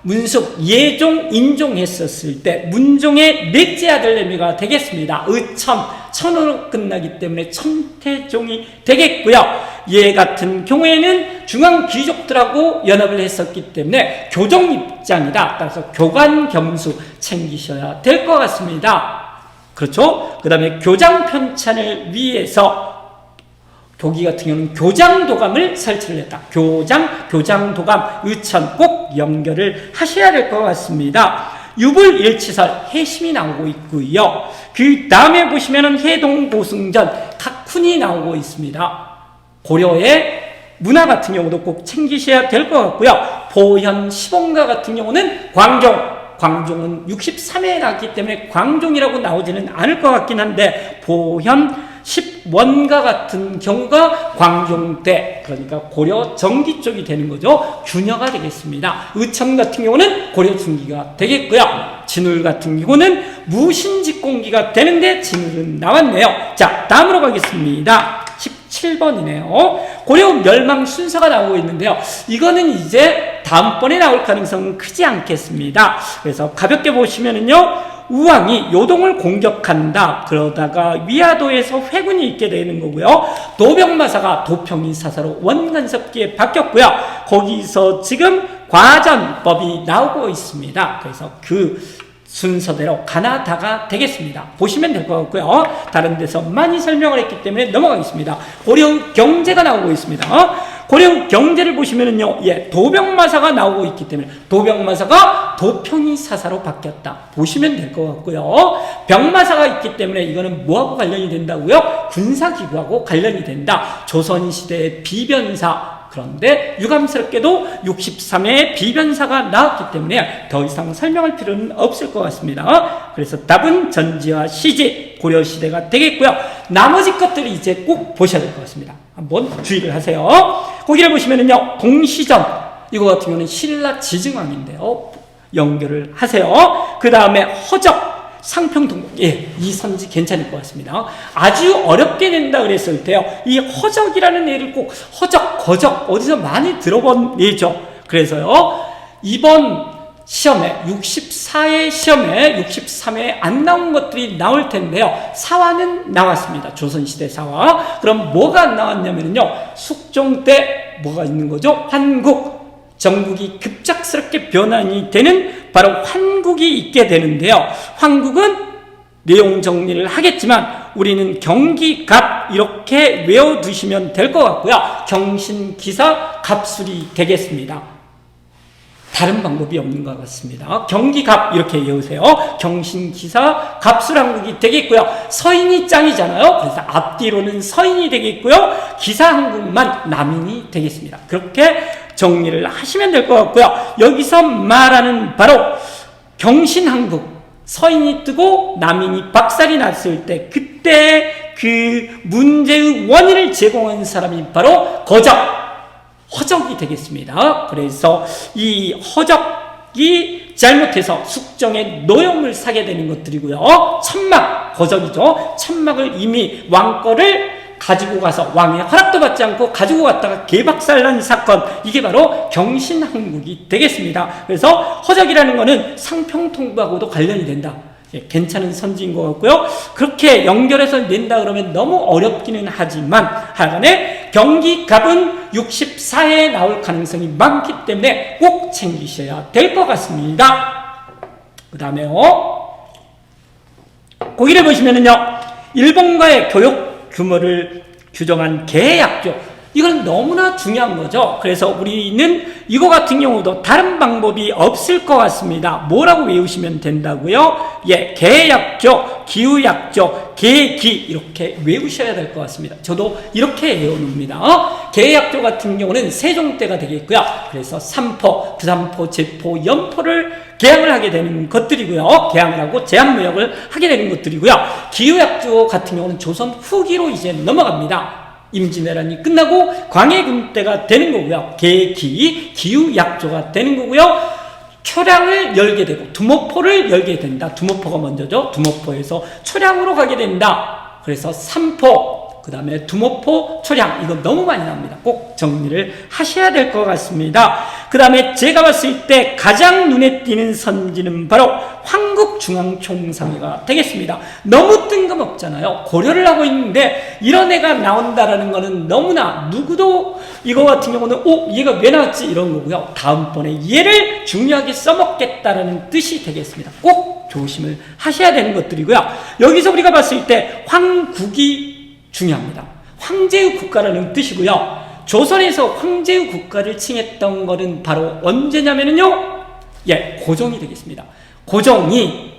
문숙, 예종, 인종했었을 때 문종의 넷째 아들 내미가 되겠습니다. 의천, 천으로 끝나기 때문에 천태종이 되겠고요. 얘 같은 경우에는 중앙 귀족들하고 연합을 했었기 때문에 교정 입장이다. 따라서 교관 겸수 챙기셔야 될 것 같습니다. 그렇죠? 그 다음에 교장 편찬을 위해서 교기 같은 경우는 교장도감을 설치를 했다. 교장도감, 의천 꼭 연결을 하셔야 될 것 같습니다. 유불일치설, 해심이 나오고 있고요. 그 다음에 보시면은 해동보승전, 각훈이 나오고 있습니다. 고려의 문화 같은 경우도 꼭 챙기셔야 될 것 같고요. 보현 시봉가 같은 경우는 광종은 63회에 나왔기 때문에 광종이라고 나오지는 않을 것 같긴 한데, 보현 10원가 같은 경우가 광종대, 그러니까 고려 정기 쪽이 되는 거죠. 균여가 되겠습니다. 의천 같은 경우는 고려 중기가 되겠고요. 진울 같은 경우는 무신직공기가 되는데 진울은 나왔네요. 자, 다음으로 가겠습니다. 17번이네요. 고려 멸망 순서가 나오고 있는데요. 이거는 이제 다음번에 나올 가능성은 크지 않겠습니다. 그래서 가볍게 보시면은요, 우왕이 요동을 공격한다. 그러다가 위화도에서 회군이 있게 되는 거고요. 도병마사가 도평이 사사로 원간섭기에 바뀌었고요. 거기서 지금 과전법이 나오고 있습니다. 그래서 그 순서대로 가나다가 되겠습니다. 보시면 될 것 같고요. 다른 데서 많이 설명을 했기 때문에 넘어가겠습니다. 고려 경제가 나오고 있습니다. 고려 경제를 보시면은요, 예, 도병마사가 나오고 있기 때문에 도병마사가 도평이 사사로 바뀌었다. 보시면 될 것 같고요. 병마사가 있기 때문에 이거는 뭐하고 관련이 된다고요? 군사기구하고 관련이 된다. 조선시대의 비변사. 그런데 유감스럽게도 63회의 비변사가 나왔기 때문에 더 이상 설명할 필요는 없을 것 같습니다. 그래서 답은 전지와 시지, 고려시대가 되겠고요. 나머지 것들이 이제 꼭 보셔야 될 것 같습니다. 한번 주의를 하세요. 거기를 보시면은요, 동시전, 이거 같은 경우는 신라 지증왕인데요. 연결을 하세요. 그 다음에 허적, 상평동, 예, 이 선지 괜찮을 것 같습니다. 아주 어렵게 낸다 그랬을 때요, 이 허적이라는 애를 꼭 허적, 거적 어디서 많이 들어본 예죠. 그래서요, 이번 시험에 64회 시험에 63회에 안 나온 것들이 나올 텐데요. 사화는 나왔습니다. 조선시대 사화. 그럼 뭐가 나왔냐면요, 숙종 때 뭐가 있는 거죠? 환국. 전국이 급작스럽게 변환이 되는 바로 환국이 있게 되는데요. 환국은 내용 정리를 하겠지만 우리는 경기갑 이렇게 외워두시면 될 것 같고요. 경신기사 갑술이 되겠습니다. 다른 방법이 없는 것 같습니다. 경기갑 이렇게 외우세요. 경신기사 갑술한국이 되겠고요. 서인이 짱이잖아요. 그래서 앞뒤로는 서인이 되겠고요. 기사한국만 남인이 되겠습니다. 그렇게 정리를 하시면 될 것 같고요. 여기서 말하는 바로 경신한국, 서인이 뜨고 남인이 박살이 났을 때 그때 그 문제의 원인을 제공한 사람이 바로 허적이 되겠습니다. 그래서 이 허적이 잘못해서 숙정의 노염을 사게 되는 것들이고요. 천막, 거적이죠. 천막을 이미 왕거를 가지고 가서 왕의 허락도 받지 않고 가지고 갔다가 개박살난 사건, 이게 바로 경신한국이 되겠습니다. 그래서 허적이라는 거는 상평통부하고도 관련이 된다. 예, 괜찮은 선지인 것 같고요. 그렇게 연결해서 낸다 그러면 너무 어렵기는 하지만 하여간에 경기갑은 64회에 나올 가능성이 많기 때문에 꼭 챙기셔야 될 것 같습니다. 그 다음에요, 거기를 보시면은요, 일본과의 교육 규모를 규정한 계약조, 이건 너무나 중요한 거죠. 그래서 우리는 이거 같은 경우도 다른 방법이 없을 것 같습니다. 뭐라고 외우시면 된다고요? 예, 개약조, 기후약조, 개기 이렇게 외우셔야 될 것 같습니다. 저도 이렇게 외워놓습니다. 개약조 같은 경우는 세종대가 되겠고요. 그래서 삼포, 부삼포, 제포, 연포를 개항을 하게 되는 것들이고요. 개항을 하고 제한무역을 하게 되는 것들이고요. 기후약조 같은 경우는 조선 후기로 이제 넘어갑니다. 임진왜란이 끝나고 광해군 때가 되는 거고요. 개기, 기후약조가 되는 거고요. 초량을 열게 되고 두모포를 열게 된다. 두모포가 먼저죠. 두모포에서 초량으로 가게 된다. 그래서 삼포, 그 다음에 두모포, 초량, 이거 너무 많이 나옵니다. 꼭 정리를 하셔야 될 것 같습니다. 그 다음에 제가 봤을 때 가장 눈에 띄는 선지는 바로 황국중앙총상회가 되겠습니다. 너무 뜬금없잖아요. 고려를 하고 있는데 이런 애가 나온다라는 거는 너무나 누구도 이거 같은 경우는 얘가 왜 나왔지 이런 거고요. 다음번에 얘를 중요하게 써먹겠다라는 뜻이 되겠습니다. 꼭 조심을 하셔야 되는 것들이고요. 여기서 우리가 봤을 때 황국이 중요합니다. 황제의 국가라는 뜻이고요. 조선에서 황제의 국가를 칭했던 것은 바로 언제냐면요. 예, 고종이 되겠습니다. 고종이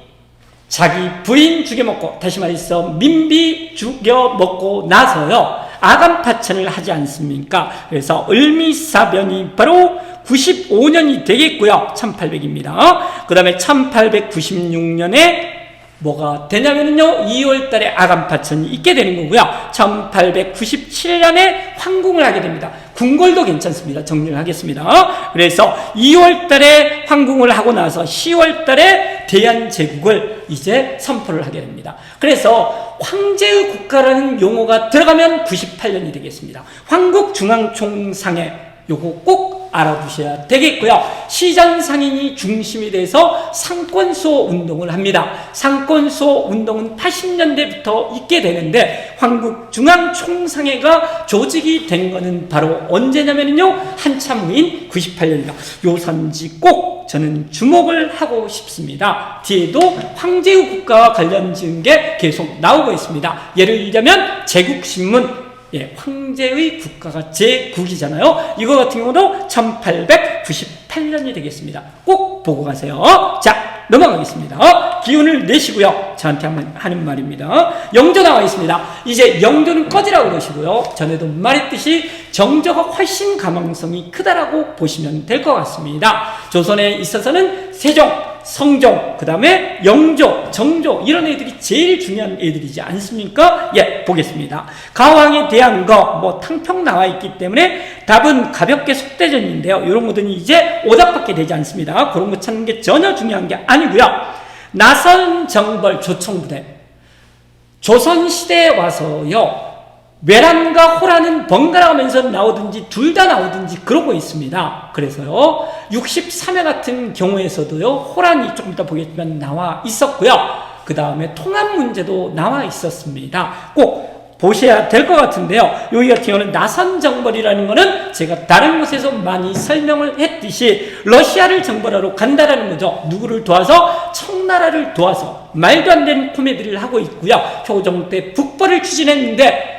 자기 부인 죽여먹고, 다시 말해서 민비 죽여먹고 나서요. 아간파천을 하지 않습니까? 그래서 을미사변이 바로 95년이 되겠고요. 1800입니다. 그 다음에 1896년에 뭐가 되냐면요, 2월 달에 아간파천이 있게 되는 거고요. 1897년에 황궁을 하게 됩니다. 궁궐도 괜찮습니다. 정리를 하겠습니다. 그래서 2월 달에 황궁을 하고 나서 10월 달에 대한제국을 이제 선포를 하게 됩니다. 그래서 황제의 국가라는 용어가 들어가면 98년이 되겠습니다. 황국중앙총상회, 요거 꼭 알아두셔야 되겠고요. 시전상인이 중심이 돼서 상권수호 운동을 합니다. 상권수호 운동은 80년대부터 있게 되는데 황국중앙총상회가 조직이 된 거는 바로 언제냐면요, 한참 후인 98년이다. 요 선지 꼭 저는 주목을 하고 싶습니다. 뒤에도 황제의 국가와 관련된 게 계속 나오고 있습니다. 예를 들자면 제국신문, 예, 황제의 국가가 제국이잖아요. 이거 같은 경우도 1898년이 되겠습니다. 꼭 보고 가세요. 자, 넘어가겠습니다. 기운을 내시고요. 저한테 한번 하는 말입니다. 영조 나와 있습니다. 이제 영조는 꺼지라고 그러시고요. 전에도 말했듯이 정조가 훨씬 가망성이 크다라고 보시면 될 것 같습니다. 조선에 있어서는 세종, 성종, 그 다음에 영조, 정조, 이런 애들이 제일 중요한 애들이지 않습니까? 예, 보겠습니다. 가왕에 대한 거, 탕평 나와 있기 때문에 답은 가볍게 속대전인데요. 이런 것들은 이제 오답밖에 되지 않습니다. 그런 거 찾는 게 전혀 중요한 게 아니고요. 나선정벌 조총부대. 조선시대에 와서요, 외란과 호란은 번갈아 가면서 나오든지 둘 다 나오든지 그러고 있습니다. 그래서요, 63회 같은 경우에서도요, 호란이 조금 이따 보겠지만 나와 있었고요. 그 다음에 통합 문제도 나와 있었습니다. 꼭 보셔야 될 것 같은데요. 여기 같은 경우는 나선정벌이라는 거는 제가 다른 곳에서 많이 설명을 했듯이 러시아를 정벌하러 간다라는 거죠. 누구를 도와서? 청나라를 도와서. 말도 안 되는 코미디를 하고 있고요. 효종 때 북벌을 추진했는데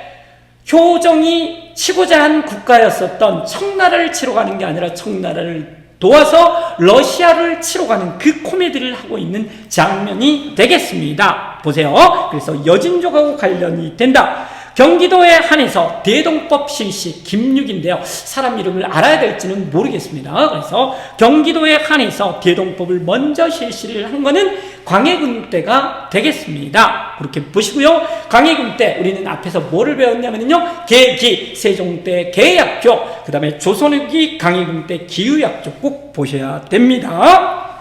효종이 치고자 한 국가였었던 청나라를 치러 가는 게 아니라 청나라를 도와서 러시아를 치러 가는 그 코미디를 하고 있는 장면이 되겠습니다. 보세요. 그래서 여진족하고 관련이 된다. 경기도에 한해서 대동법 실시, 김육인데요. 사람 이름을 알아야 될지는 모르겠습니다. 그래서 경기도에 한해서 대동법을 먼저 실시를 한 거는 광해군 때가 되겠습니다. 그렇게 보시고요. 광해군 때 우리는 앞에서 뭐를 배웠냐면요, 개기, 세종 때 개약조, 그 다음에 조선후기 광해군 때 기후약조 꼭 보셔야 됩니다.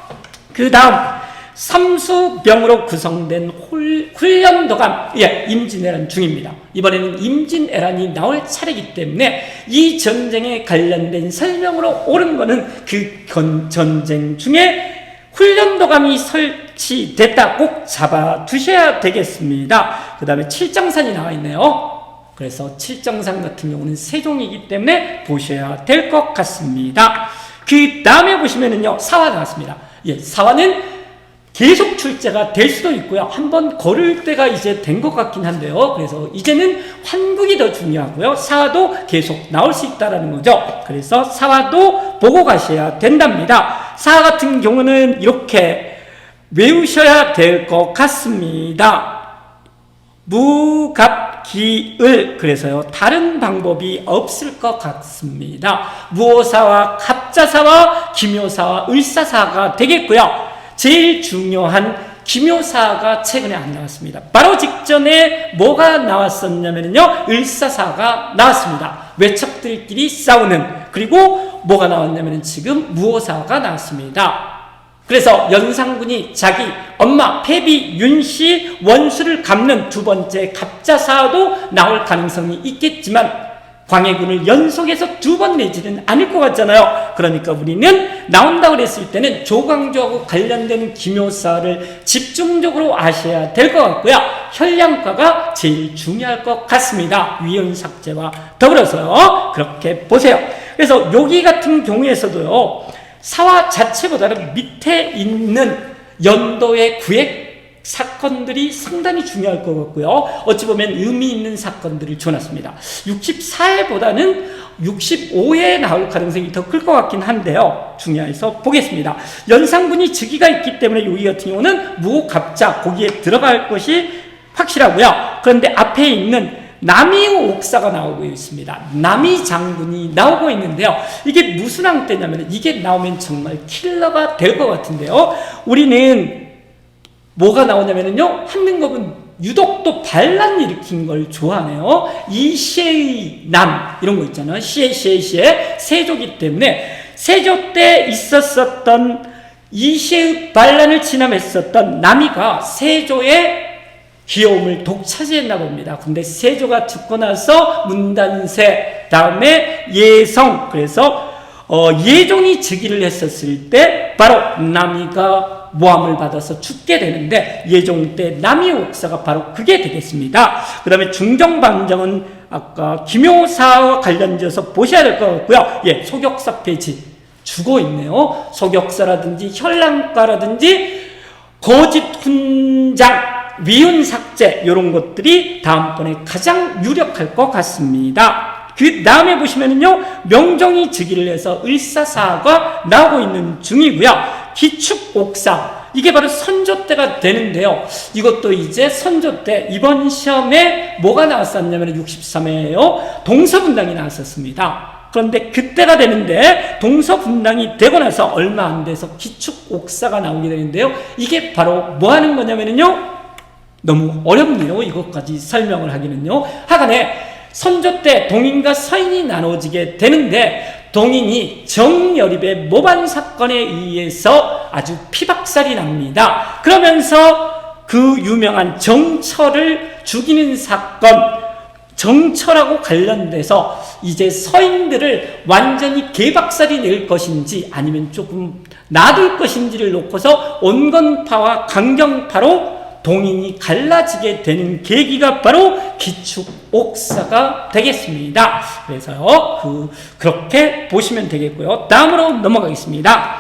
그 다음 삼수병으로 구성된 훈련도감, 예, 임진왜란 중입니다. 이번에는 임진왜란이 나올 차례이기 때문에 이 전쟁에 관련된 설명으로 옳은 거는 그 전쟁 중에 훈련도감이 설치됐다. 꼭 잡아두셔야 되겠습니다. 그 다음에 칠정산이 나와 있네요. 그래서 칠정산 같은 경우는 세종이기 때문에 보셔야 될 것 같습니다. 그 다음에 보시면은요, 사화 나왔습니다. 예, 사화는 계속 출제가 될 수도 있고요. 한번 거를 때가 이제 된 것 같긴 한데요. 그래서 이제는 환국이 더 중요하고요. 사화도 계속 나올 수 있다는 거죠. 그래서 사화도 보고 가셔야 된답니다. 사화 같은 경우는 이렇게 외우셔야 될 것 같습니다. 무갑기을. 그래서요, 다른 방법이 없을 것 같습니다. 무오사와 갑자사와 기묘사와 을사사가 되겠고요. 제일 중요한 기묘사가 최근에 안 나왔습니다. 바로 직전에 뭐가 나왔었냐면요, 을사사가 나왔습니다. 외척들끼리 싸우는. 그리고 뭐가 나왔냐면 지금 무오사가 나왔습니다. 그래서 연산군이 자기 엄마 패비 윤씨 원수를 갚는 두 번째 갑자사도 나올 가능성이 있겠지만 광해군을 연속해서 두 번 내지는 않을 것 같잖아요. 그러니까 우리는 나온다고 그랬을 때는 조광조하고 관련된 기묘사를 집중적으로 아셔야 될 것 같고요. 현량과가 제일 중요할 것 같습니다. 위헌삭제와 더불어서요. 그렇게 보세요. 그래서 여기 같은 경우에서도요, 사화 자체보다는 밑에 있는 연도의 구획 사건들이 상당히 중요할 것 같고요. 어찌 보면 의미 있는 사건들을 줘놨습니다. 64회보다는 65회에 나올 가능성이 더 클 것 같긴 한데요. 중요해서 보겠습니다. 연산군이 즉위가 있기 때문에 여기 같은 경우는 무갑자 거기에 들어갈 것이 확실하고요. 그런데 앞에 있는 남이오 옥사가 나오고 있습니다. 남이 장군이 나오고 있는데요. 이게 무슨 항때냐면 이게 나오면 정말 킬러가 될 것 같은데요. 우리는 뭐가 나오냐면요, 한민국은 유독 또 반란 일으킨 걸 좋아하네요. 이시의 남 이런 거 있잖아요. 시에 세조기 때문에 세조 때 있었던 이시의 반란을 진압했었던 남이가 세조의 귀여움을 독차지했나 봅니다. 근데 세조가 죽고 나서 문단세, 다음에 예성, 그래서 예종이 즉위를 했었을 때 바로 남이가 모함을 받아서 죽게 되는데 예종 때 남이 옥사가 바로 그게 되겠습니다. 그 다음에 중정방정은 아까 기묘사와 관련지어서 보셔야 될 것 같고요. 예, 소격사 폐지 주고 있네요. 소격사라든지 현랑과라든지 거짓 훈장, 위헌 삭제 이런 것들이 다음번에 가장 유력할 것 같습니다. 그 다음에 보시면은요, 명종이 즉위를 해서 을사사가 나오고 있는 중이고요. 기축옥사, 이게 바로 선조 때가 되는데요. 이것도 이제 선조 때 이번 시험에 뭐가 나왔었냐면 63회에요. 동서분당이 나왔었습니다. 그런데 그때가 되는데 동서분당이 되고 나서 얼마 안 돼서 기축옥사가 나오게 되는데요. 이게 바로 뭐 하는 거냐면요, 너무 어렵네요. 이것까지 설명을 하기는요. 하간에 선조 때 동인과 서인이 나눠지게 되는데 동인이 정여립의 모반 사건에 의해서 아주 피박살이 납니다. 그러면서 그 유명한 정철을 죽이는 사건, 정철하고 관련돼서 이제 서인들을 완전히 개박살이 낼 것인지 아니면 조금 놔둘 것인지를 놓고서 온건파와 강경파로 동인이 갈라지게 되는 계기가 바로 기축옥사가 되겠습니다. 그래서요, 그렇게 보시면 되겠고요. 다음으로 넘어가겠습니다.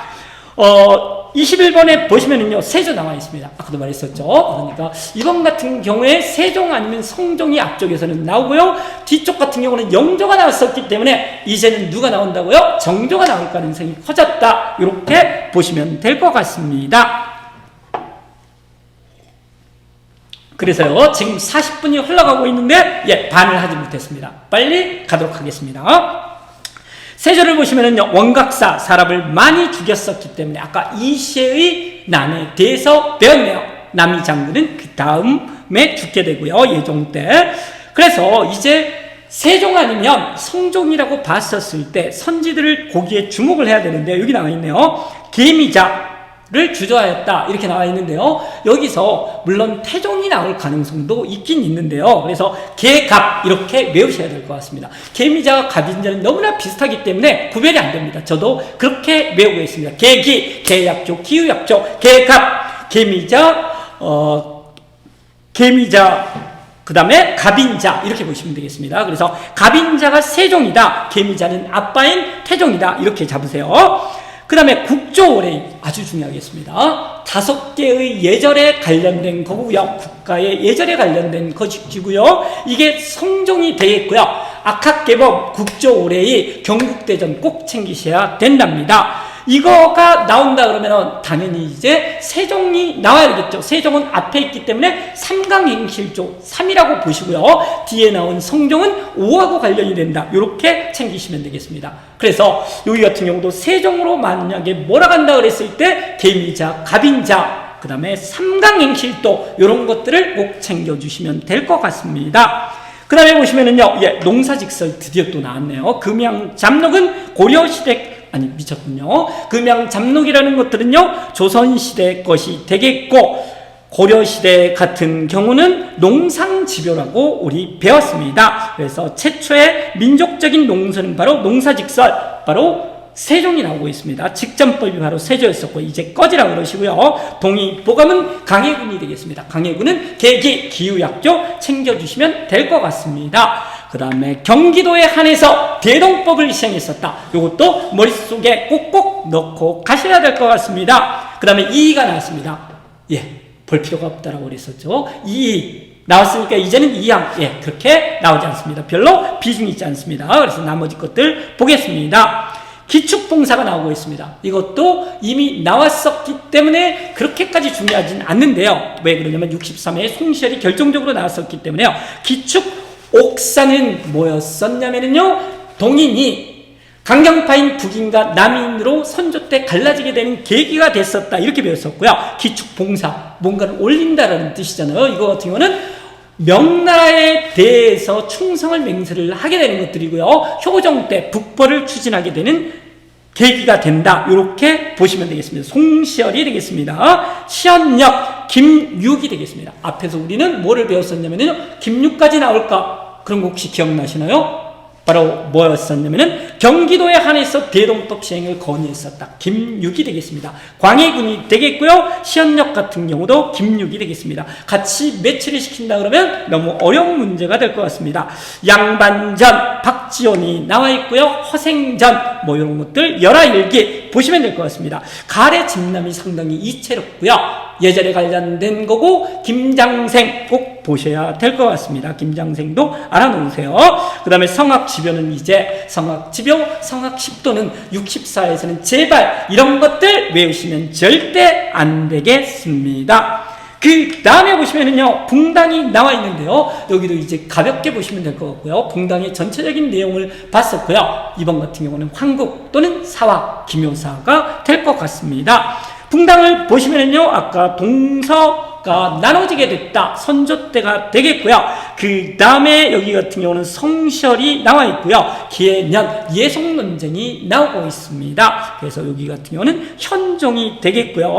21번에 보시면은요, 세조 나와 있습니다. 아까도 말했었죠. 그러니까 이번 같은 경우에 세종 아니면 성종이 앞쪽에서는 나오고요. 뒤쪽 같은 경우는 영조가 나왔었기 때문에 이제는 누가 나온다고요? 정조가 나올 가능성이 커졌다. 이렇게 보시면 될 것 같습니다. 그래서요, 지금 40분이 흘러가고 있는데, 예, 반을 하지 못했습니다. 빨리 가도록 하겠습니다. 세조를 보시면은요, 원각사, 사람을 많이 죽였었기 때문에, 아까 이시의 난에 대해서 배웠네요. 남이 장군은 그 다음에 죽게 되고요, 예종 때. 그래서 이제 세종 아니면 성종이라고 봤었을 때, 선지들을 거기에 주목을 해야 되는데, 여기 나와 있네요. 계미자. 를 주저하였다 이렇게 나와 있는데요. 여기서 물론 태종이 나올 가능성도 있긴 있는데요. 그래서 계갑 이렇게 외우셔야 될 것 같습니다. 계미자와 갑인자는 너무나 비슷하기 때문에 구별이 안 됩니다. 저도 그렇게 외우고 있습니다. 계기, 계약조, 기후약조, 계갑, 계미자, 그 다음에 갑인자 이렇게 보시면 되겠습니다. 그래서 갑인자가 세종이다, 계미자는 아빠인 태종이다 이렇게 잡으세요. 그 다음에 국조오레인 아주 중요하겠습니다. 5개의 예절에 관련된 거고요. 국가의 예절에 관련된 것이고요. 이게 성종이 되겠고요. 악학개법, 국조올해의 경국대전 꼭 챙기셔야 된답니다. 이거가 나온다 그러면 당연히 이제 세종이 나와야 되겠죠. 세종은 앞에 있기 때문에 삼강행실조 3이라고 보시고요. 뒤에 나온 성종은 5하고 관련이 된다. 이렇게 챙기시면 되겠습니다. 그래서 여기 같은 경우도 세종으로 만약에 몰아간다 그랬을 때 개미자, 갑인자, 그 다음에 삼강행실도 이런 것들을 꼭 챙겨주시면 될 것 같습니다. 그 다음에 보시면은요, 농사직설 드디어 또 나왔네요. 금양잡록은 고려시대 미쳤군요. 금양잡록이라는 것들은요, 조선시대 것이 되겠고, 고려시대 같은 경우는 농상집요라고 우리 배웠습니다. 그래서 최초의 민족적인 농사는 바로 농사직설, 바로 세종이 나오고 있습니다. 직전법이 바로 세조였었고, 이제 꺼지라고 그러시고요. 동의보감은 강해군이 되겠습니다. 강해군은 계기, 기후약조 챙겨주시면 될 것 같습니다. 그 다음에 경기도에 한해서 대동법을 시행했었다. 이것도 머릿속에 꼭꼭 넣고 가셔야 될 것 같습니다. 그 다음에 이의가 나왔습니다. 볼 필요가 없다라고 그랬었죠. 이의 나왔으니까 이제는 이항, 그렇게 나오지 않습니다. 별로 비중이 있지 않습니다. 그래서 나머지 것들 보겠습니다. 기축봉사가 나오고 있습니다. 이것도 이미 나왔었기 때문에 그렇게까지 중요하진 않는데요. 왜 그러냐면 63회 송시열이 결정적으로 나왔었기 때문에요. 기축옥사는 뭐였었냐면요, 동인이 강경파인 북인과 남인으로 선조 때 갈라지게 되는 계기가 됐었다. 이렇게 배웠었고요. 기축봉사, 뭔가를 올린다라는 뜻이잖아요. 이거 같은 경우는 명나라에 대해서 충성을 맹세를 하게 되는 것들이고요. 효종 때 북벌을 추진하게 되는 계기가 된다. 이렇게 보시면 되겠습니다. 송시열이 되겠습니다. 시현역, 김육이 되겠습니다. 앞에서 우리는 뭐를 배웠었냐면요, 김육까지 나올까? 그런 거 혹시 기억나시나요? 바로 뭐였었냐면은 경기도에 한해서 대동법 시행을 건의했었다. 김육이 되겠습니다. 광해군이 되겠고요. 시현역 같은 경우도 김육이 되겠습니다. 같이 매치를 시킨다 그러면 너무 어려운 문제가 될 것 같습니다. 양반전, 박지원이 나와 있고요. 허생전, 이런 것들 열하일기 보시면 될 것 같습니다. 가래 집남이 상당히 이채롭고요. 예절에 관련된 거고, 김장생 꼭 보셔야 될 것 같습니다. 김장생도 알아놓으세요. 그 다음에 성악집요는 이제 성악집요, 성악십도는 64에서는 제발 이런 것들 외우시면 절대 안 되겠습니다. 그 다음에 보시면은요, 붕당이 나와 있는데요. 여기도 이제 가볍게 보시면 될 것 같고요. 붕당의 전체적인 내용을 봤었고요. 이번 같은 경우는 황국 또는 사화, 기묘사가 될 것 같습니다. 붕당을 보시면은요, 아까 동서가 나눠지게 됐다. 선조 때가 되겠고요. 그 다음에 여기 같은 경우는 성시열이 나와 있고요. 기해년, 예속논쟁이 나오고 있습니다. 그래서 여기 같은 경우는 현종이 되겠고요.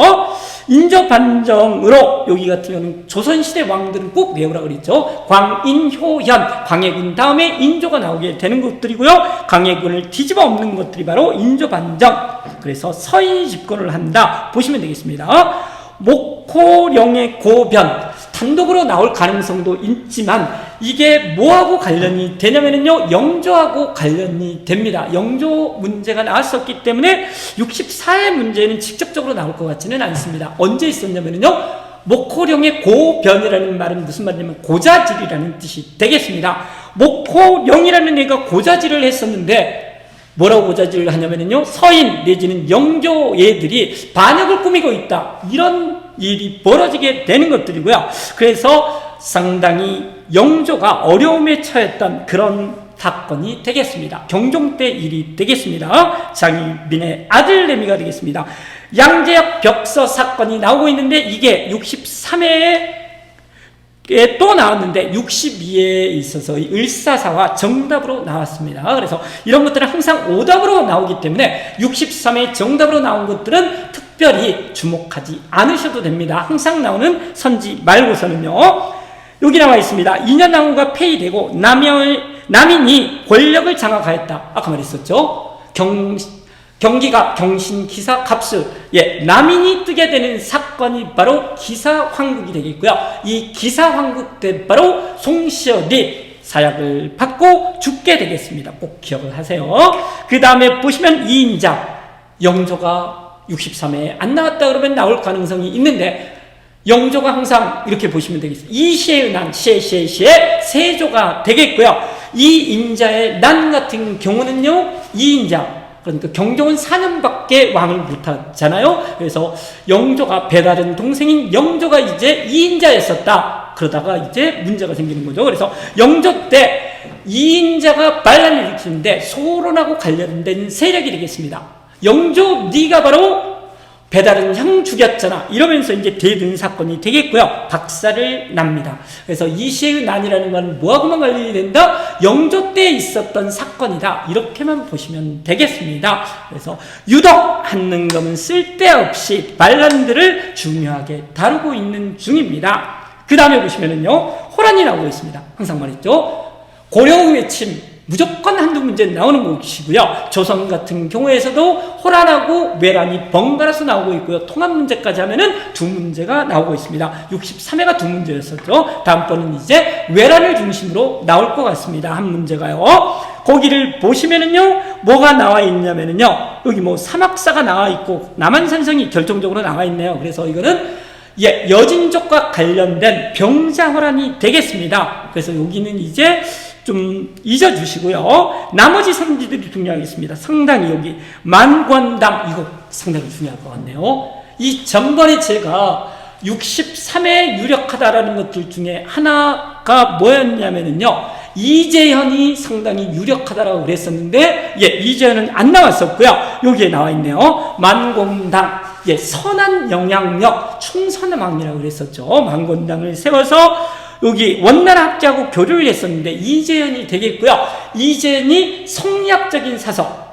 인조반정으로 여기 같은 경우는 조선시대 왕들은 꼭 외우라고 그랬죠. 광인효현, 광해군 다음에 인조가 나오게 되는 것들이고요. 광해군을 뒤집어 엎는 것들이 바로 인조반정. 그래서 서인이 집권을 한다. 보시면 되겠습니다. 목호령의 고변, 단독으로 나올 가능성도 있지만 이게 뭐하고 관련이 되냐면요, 영조하고 관련이 됩니다. 영조 문제가 나왔었기 때문에 64의 문제는 직접적으로 나올 것 같지는 않습니다. 언제 있었냐면요, 목호령의 고변이라는 말은 무슨 말이냐면 고자질이라는 뜻이 되겠습니다. 목호령이라는 애가 고자질을 했었는데 뭐라고 고자질을 하냐면요, 서인 내지는 영조 애들이 반역을 꾸미고 있다. 이런 일이 벌어지게 되는 것들이고요. 그래서 상당히 영조가 어려움에 처했던 그런 사건이 되겠습니다. 경종 때 일이 되겠습니다. 장희빈의 아들 내미가 되겠습니다. 양재역 벽서 사건이 나오고 있는데 이게 63회에 또 나왔는데 62회에 있어서 을사사와 정답으로 나왔습니다. 그래서 이런 것들은 항상 오답으로 나오기 때문에 63회 정답으로 나온 것들은 특별히 주목하지 않으셔도 됩니다. 항상 나오는 선지 말고서는요. 여기 나와 있습니다. 인현왕후가 폐위되고 남인이 권력을 장악하였다. 아까 말했었죠. 경기가 경신기사 갑수, 남인이 뜨게 되는 사건이 바로 기사황국이 되겠고요. 이 기사황국 때 바로 송시열이 사약을 받고 죽게 되겠습니다. 꼭 기억을 하세요. 그 다음에 보시면 이인자, 영조가 63에 안 나왔다 그러면 나올 가능성이 있는데 영조가 항상 이렇게 보시면 되겠습니다. 이시의 난, 시의 세조가 되겠고요. 이 인자의 난 같은 경우는요, 이 인자, 그러니까 경종은 4년밖에 왕을 못하잖아요. 그래서 영조가 배다른 동생인 영조가 이제 이인자였었다. 그러다가 이제 문제가 생기는 거죠. 그래서 영조 때 이인자가 반란을 일으키는데 소론하고 관련된 세력이 되겠습니다. 영조 네가 바로 배다른 형 죽였잖아. 이러면서 이제 대든 사건이 되겠고요. 박살을 납니다. 그래서 이시의 난이라는 건 뭐하고만 관련이 된다? 영조 때 있었던 사건이다. 이렇게만 보시면 되겠습니다. 그래서 유독 한능검은 쓸데없이 반란들을 중요하게 다루고 있는 중입니다. 그 다음에 보시면은요, 호란이 나오고 있습니다. 항상 말했죠. 고려의 외침, 무조건 한두 문제 나오는 것이고요. 조선 같은 경우에서도 호란하고 외란이 번갈아서 나오고 있고요. 통합 문제까지 하면은 두 문제가 나오고 있습니다. 63회가 두 문제였었죠. 다음번은 이제 외란을 중심으로 나올 것 같습니다. 한 문제가요. 거기를 보시면은요, 뭐가 나와 있냐면은요, 여기 뭐 사막사가 나와 있고 남한산성이 결정적으로 나와 있네요. 그래서 이거는 여진족과 관련된 병자호란이 되겠습니다. 그래서 여기는 이제 좀 잊어주시고요. 나머지 선지들이 중요하겠습니다. 상당히 여기 만권당, 이거 상당히 중요할 것 같네요. 이 전번에 제가 63에 유력하다라는 것들 중에 하나가 뭐였냐면요, 이재현이 상당히 유력하다라고 그랬었는데, 이재현은 안 나왔었고요. 여기에 나와 있네요. 만권당, 선한 영향력 충선왕이라고 그랬었죠. 만권당을 세워서 여기 원나라 학자하고 교류를 했었는데 이재현이 되겠고요. 이재현이 성리학적인 사서,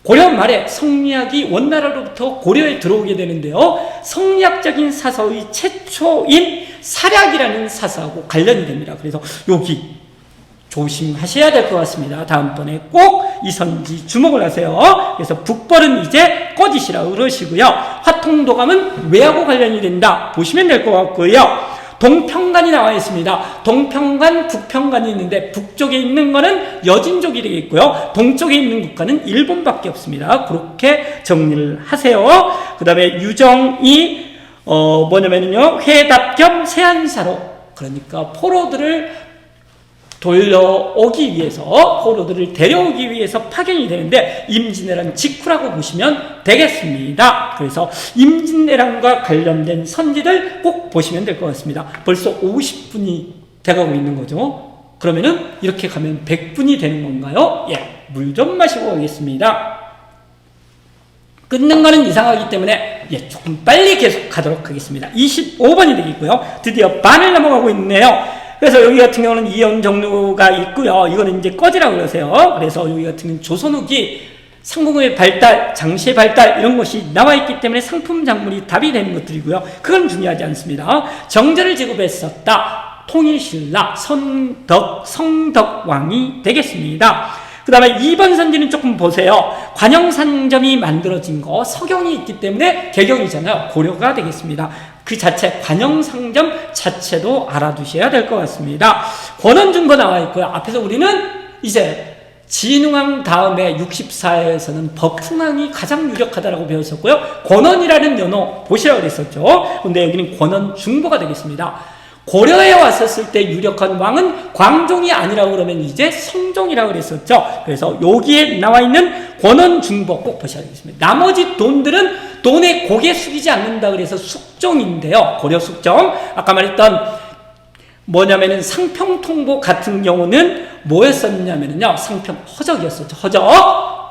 고려 말에 성리학이 원나라로부터 고려에 들어오게 되는데요. 성리학적인 사서의 최초인 사략이라는 사서하고 관련이 됩니다. 그래서 여기 조심하셔야 될 것 같습니다. 다음번에 꼭 이 선지 주목을 하세요. 그래서 북벌은 이제 꺼지시라고 그러시고요. 화통도감은 왜하고 관련이 된다 보시면 될 것 같고요. 동평관이 나와 있습니다. 동평관, 북평관이 있는데 북쪽에 있는 거는 여진족이 되겠고요. 동쪽에 있는 국가는 일본밖에 없습니다. 그렇게 정리를 하세요. 그 다음에 유정이 뭐냐면요, 회답 겸 세안사로, 그러니까 포로들을 돌려오기 위해서, 포로들을 데려오기 위해서 파견이 되는데 임진왜란 직후라고 보시면 되겠습니다. 그래서 임진왜란과 관련된 선지들 꼭 보시면 될 것 같습니다. 벌써 50분이 돼가고 있는 거죠. 그러면은 이렇게 가면 100분이 되는 건가요? 물 좀 마시고 오겠습니다. 끊는 거는 이상하기 때문에 조금 빨리 계속 가도록 하겠습니다. 25번이 되겠고요. 드디어 반을 넘어가고 있네요. 그래서 여기 같은 경우는 이연 정류가 있고요. 이거는 이제 꺼지라고 그러세요. 그래서 여기 같은 경우는 조선 후기 상공의 발달, 장시의 발달 이런 것이 나와 있기 때문에 상품 작물이 답이 되는 것들이고요. 그건 중요하지 않습니다. 정제를 지급했었다. 통일신라 성덕왕이 되겠습니다. 그 다음에 2번 선지는 조금 보세요. 관영상점이 만들어진 거, 서경이 있기 때문에 개경이잖아요. 고려가 되겠습니다. 그 자체, 관영상점 자체도 알아두셔야 될 것 같습니다. 권원중거 나와 있고요. 앞에서 우리는 이제 진흥왕 다음에 64에서는 법흥왕이 가장 유력하다라고 배웠었고요. 권원이라는 연호 보시라고 그랬었죠. 근데 여기는 권원중보가 되겠습니다. 고려에 왔었을 때 유력한 왕은 광종이 아니라고 그러면 이제 성종이라고 그랬었죠. 그래서 여기에 나와 있는 권원중보 꼭 보셔야 되겠습니다. 나머지 돈들은 돈에 고개 숙이지 않는다 그래서 숙종인데요. 고려 숙종. 아까 말했던 뭐냐면은 상평통보 같은 경우는 뭐였었냐면요. 상평 허적이었었죠.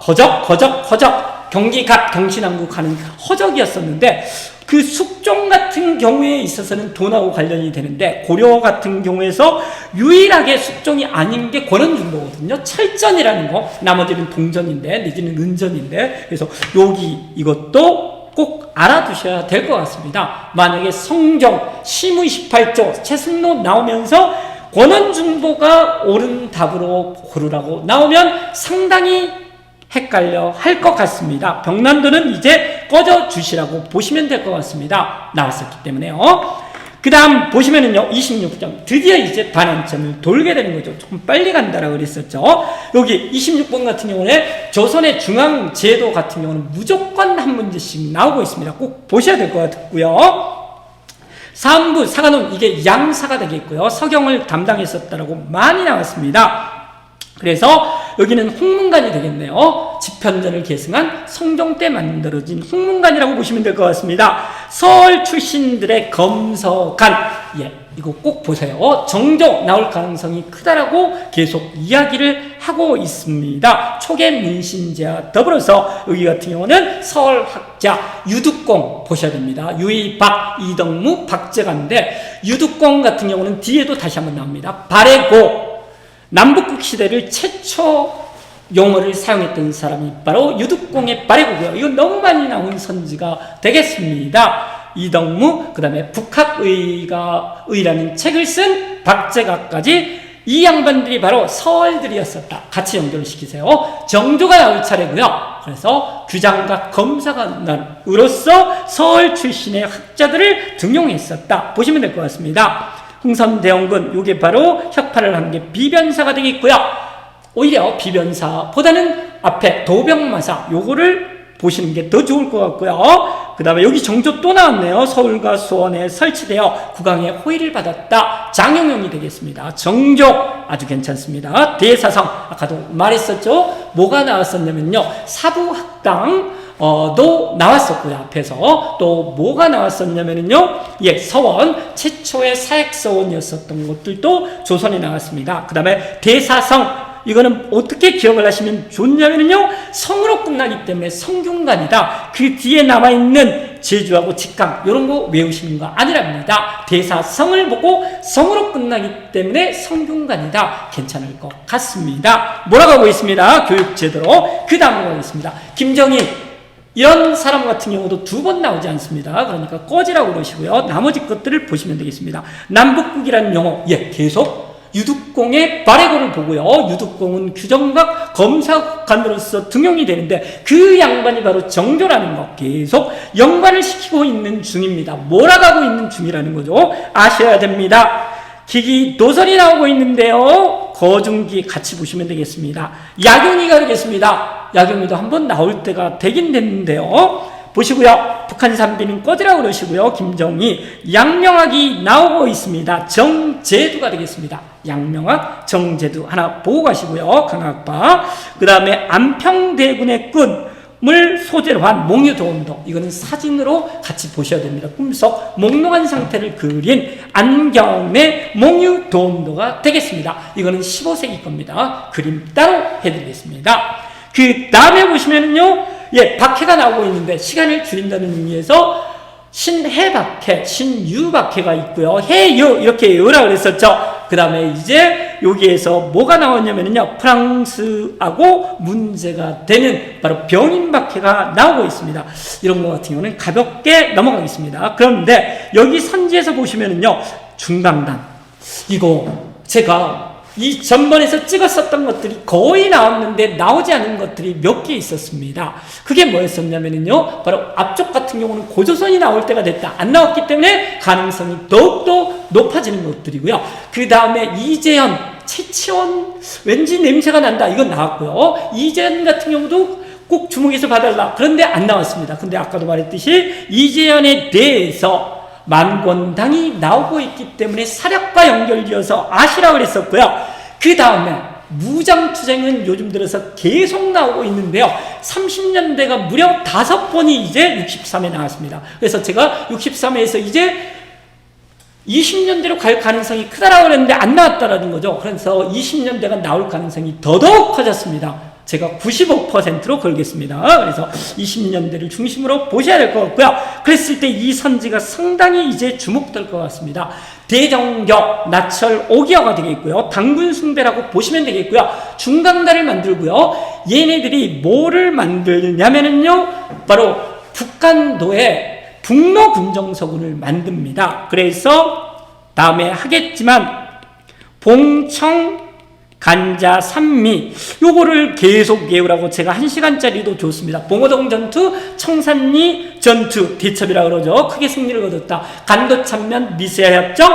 허적. 경기 각 경신왕국 가는 허적이었었는데 그 숙종 같은 경우에 있어서는 돈하고 관련이 되는데 고려 같은 경우에서 유일하게 숙종이 아닌 게 권원중보거든요. 철전이라는 거, 나머지는 동전인데 내지는 은전인데, 그래서 여기 이것도 꼭 알아두셔야 될 것 같습니다. 만약에 성종, 시무 18조, 최승로 나오면서 권원중보가 옳은 답으로 고르라고 나오면 상당히 헷갈려 할 것 같습니다. 병난도는 이제 꺼져 주시라고 보시면 될 것 같습니다. 나왔었기 때문에요. 그 다음 보시면은요, 26점. 드디어 이제 반환점을 돌게 되는 거죠. 조금 빨리 간다라고 그랬었죠. 여기 26번 같은 경우는 조선의 중앙제도 같은 경우는 무조건 한 문제씩 나오고 있습니다. 꼭 보셔야 될 것 같고요. 사안부, 사관원, 이게 양사가 되겠고요. 서경을 담당했었다라고 많이 나왔습니다. 그래서 여기는 홍문관이 되겠네요. 집현전을 계승한 성종 때 만들어진 홍문관이라고 보시면 될 것 같습니다. 서울 출신들의 검서관, 예, 이거 꼭 보세요. 정조 나올 가능성이 크다라고 계속 이야기를 하고 있습니다. 초계 문신제와 더불어서 여기 같은 경우는 서울학자 유득공 보셔야 됩니다. 유의박, 이덕무, 박재관인데 유득공 같은 경우는 뒤에도 다시 한번 나옵니다. 발해고, 남북국 시대를 최초 용어를 사용했던 사람이 바로 유득공의 발해고고요. 이거 너무 많이 나온 선지가 되겠습니다. 이덕무, 그 다음에 북학의라는 책을 쓴 박재가까지 이 양반들이 바로 서얼들이었었다. 같이 연결을 시키세요. 정조가 나올 차례고요. 그래서 규장과 검사관으로서 서울 출신의 학자들을 등용했었다. 보시면 될 것 같습니다. 흥선대원군, 요게 바로 혁파를 한 게 비변사가 되겠고요. 오히려 비변사보다는 앞에 도병마사, 요거를 보시는 게 더 좋을 것 같고요. 그 다음에 여기 정조 또 나왔네요. 서울과 수원에 설치되어 국왕의 호의를 받았다. 장영용이 되겠습니다. 정조 아주 괜찮습니다. 대사성, 아까도 말했었죠. 뭐가 나왔었냐면요, 사부학당 도 나왔었고요. 앞에서 또 뭐가 나왔었냐면요, 예, 서원 최초의 사액서원이었었던 것들도 조선에 나왔습니다. 그 다음에 대사성, 이거는 어떻게 기억을 하시면 좋냐면요, 성으로 끝나기 때문에 성균관이다. 그 뒤에 남아있는 제주하고 직강 이런 거 외우시는 거 아니랍니다. 대사성을 보고 성으로 끝나기 때문에 성균관이다. 괜찮을 것 같습니다. 몰아가고 있습니다. 교육제도로. 그 다음으로 가겠습니다. 김정희, 이런 사람 같은 경우도 2번 나오지 않습니다. 그러니까 꺼지라고 그러시고요. 나머지 것들을 보시면 되겠습니다. 남북국이라는 용어, 예, 계속 유득공의 발해고를 보고요. 유득공은 규정각 검사관으로서 등용이 되는데 그 양반이 바로 정조라는 거 계속 연관을 시키고 있는 중입니다. 몰아가고 있는 중이라는 거죠. 아셔야 됩니다. 기기 도설이 나오고 있는데요. 거중기 같이 보시면 되겠습니다. 야경이가 되겠습니다. 야경이도 한번 나올 때가 되긴 됐는데요. 보시고요. 북한 산비는 꺼지라고 그러시고요. 김정희, 양명학이 나오고 있습니다. 정제두가 되겠습니다. 양명학, 정제두 하나 보고 가시고요. 강학파. 그 다음에 안평대군의 꿈을 소재로 한 몽유도원도, 이거는 사진으로 같이 보셔야 됩니다. 꿈속 몽롱한 상태를 그린 안경의 몽유도원도가 되겠습니다. 이거는 15세기 겁니다. 그림 따로 해드리겠습니다. 그 다음에 보시면은요, 예, 박해가 나오고 있는데 시간을 줄인다는 의미에서 신해박해, 신유박해가 있고요. 해유, 이렇게 외우라 그랬었죠. 그 다음에 이제 여기에서 뭐가 나왔냐면요, 프랑스하고 문제가 되는 바로 병인박해가 나오고 있습니다. 이런 것 같은 경우는 가볍게 넘어가겠습니다. 그런데 여기 선지에서 보시면은요, 중강단, 이거 제가 이 전번에서 찍었었던 것들이 거의 나왔는데 나오지 않은 것들이 몇 개 있었습니다. 그게 뭐였었냐면요, 바로 앞쪽 같은 경우는 고조선이 나올 때가 됐다. 안 나왔기 때문에 가능성이 더욱더 높아지는 것들이고요. 그 다음에 이재현, 최치원, 왠지 냄새가 난다. 이건 나왔고요. 이재현 같은 경우도 꼭 주목해서 봐달라. 그런데 안 나왔습니다. 근데 아까도 말했듯이 이재현에 대해서 만권당이 나오고 있기 때문에 사력과 연결지어서 아시라고 그랬었고요. 그 다음에 무장투쟁은 요즘 들어서 계속 나오고 있는데요. 30년대가 무려 5번이 이제 63에 나왔습니다. 그래서 제가 63회에서 이제 20년대로 갈 가능성이 크다라고 그랬는데 안 나왔다라는 거죠. 그래서 20년대가 나올 가능성이 더더욱 커졌습니다. 제가 95%로 걸겠습니다. 그래서 20년대를 중심으로 보셔야 될 것 같고요. 그랬을 때 이 선지가 상당히 이제 주목될 것 같습니다. 대정격, 나철, 오기어가 되겠고요. 당군숭배라고 보시면 되겠고요. 중강단을 만들고요. 얘네들이 뭐를 만들냐면은요, 바로 북간도에 북로군정서군을 만듭니다. 그래서 다음에 하겠지만 봉청, 간자, 산미 요거를 계속 외우라고 제가 1시간짜리도 줬습니다. 봉오동 전투, 청산리 전투 대첩이라고 그러죠. 크게 승리를 거뒀다. 간도참면, 미세협정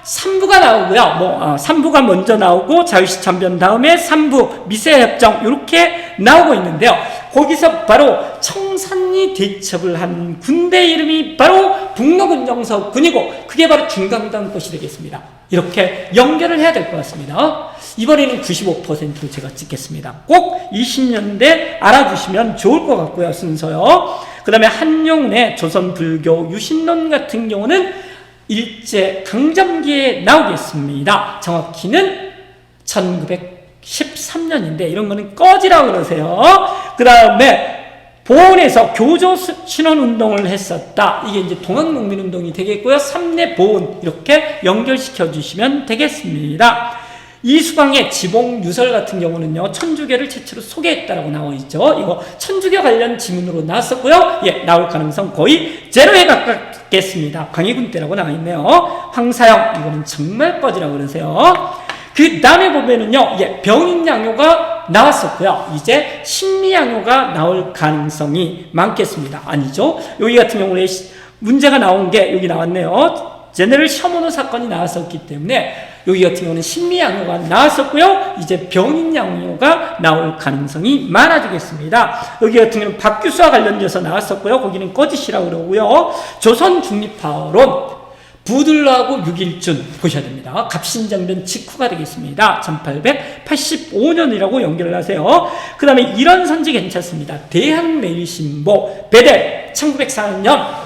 3부가 나오고요. 3부가 먼저 나오고 자유시 참변 다음에 3부 미세협정 이렇게 나오고 있는데요. 거기서 바로 청산리 대첩을 한 군대 이름이 바로 북로군정서군이고 그게 바로 중강당 것이 되겠습니다. 이렇게 연결을 해야 될 것 같습니다. 이번에는 95%로 제가 찍겠습니다. 꼭 20년대 알아두시면 좋을 것 같고요. 순서요. 그 다음에 한용운의 조선불교 유신론 같은 경우는 일제 강점기에 나오겠습니다. 정확히는 1913년인데 이런 거는 꺼지라고 그러세요. 그 다음에 보은에서 교조 신원운동을 했었다. 이게 이제 동학농민운동이 되겠고요. 3대 보은 이렇게 연결시켜 주시면 되겠습니다. 이수광의 지봉유설 같은 경우는요, 천주교를 최초로 소개했다라고 나와 있죠. 이거 천주교 관련 지문으로 나왔었고요. 예, 나올 가능성 거의 제로에 가깝겠습니다. 광해군 때라고 나와 있네요. 황사영, 이거는 정말 꺼지라고 그러세요. 그 다음에 보면은요, 예, 병인양요가 나왔었고요. 이제 신미양요가 나올 가능성이 많겠습니다. 아니죠. 여기 같은 경우에 문제가 나온 게 여기 나왔네요. 제네럴 셔먼호 사건이 나왔었기 때문에 여기 같은 경우는 신미양요가 나왔었고요. 이제 병인양요가 나올 가능성이 많아지겠습니다. 여기 같은 경우는 박규수와 관련돼서 나왔었고요. 거기는 꺼지시라고 그러고요. 조선 중립파론 부들라하고 6일준 보셔야 됩니다. 갑신정변 직후가 되겠습니다. 1885년이라고 연결을 하세요. 그 다음에 이런 선지 괜찮습니다. 대한매일신보 베델 1904년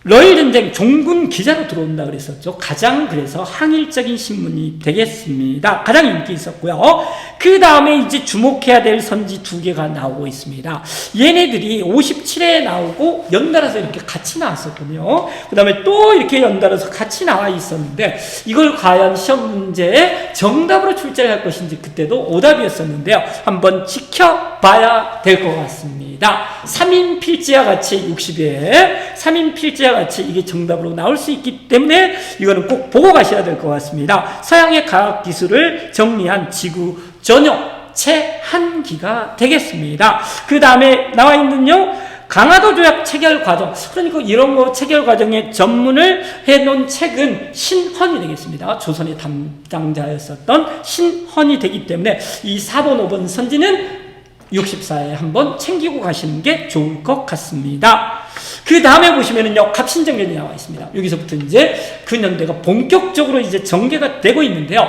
러일전쟁 종군 기자로 들어온다 그랬었죠. 가장 그래서 항일적인 신문이 되겠습니다. 가장 인기 있었고요. 그 다음에 이제 주목해야 될 선지 2개가 나오고 있습니다. 얘네들이 57회에 나오고 연달아서 이렇게 같이 나왔었거든요. 그 다음에 또 이렇게 연달아서 같이 나와 있었는데 이걸 과연 시험 문제에 정답으로 출제를 할 것인지 그때도 오답이었었는데요. 한번 지켜봐야 될 것 같습니다. 3인 필지와 같이 60회 3인 필지와 같이 이게 정답으로 나올 수 있기 때문에 이거는 꼭 보고 가셔야 될 것 같습니다. 서양의 과학기술을 정리한 지구 전용 최한기가 되겠습니다. 그 다음에 나와 있는요, 강화도 조약 체결 과정. 그러니까 이런 거 체결 과정에 전문을 해놓은 책은 신헌이 되겠습니다. 조선의 담당자였었던 신헌이 되기 때문에 이 4번, 5번 선지는 64에 한번 챙기고 가시는 게 좋을 것 같습니다. 그 다음에 보시면은요, 갑신정변이 나와 있습니다. 여기서부터 이제 그 년대가 본격적으로 이제 전개가 되고 있는데요.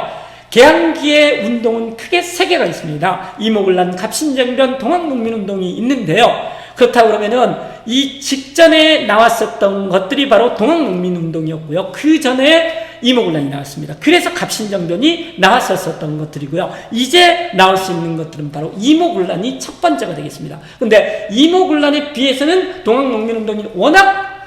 개항기의 운동은 크게 3개가 있습니다. 이모군란, 갑신정변, 동학농민운동이 있는데요. 그렇다고 그러면은 이 직전에 나왔었던 것들이 바로 동학농민운동이었고요. 그 전에 이모군란이 나왔습니다. 그래서 갑신정변이 나왔었던 것들이고요. 이제 나올 수 있는 것들은 바로 이모군란이 첫 번째가 되겠습니다. 근데 이모군란에 비해서는 동학농민운동이 워낙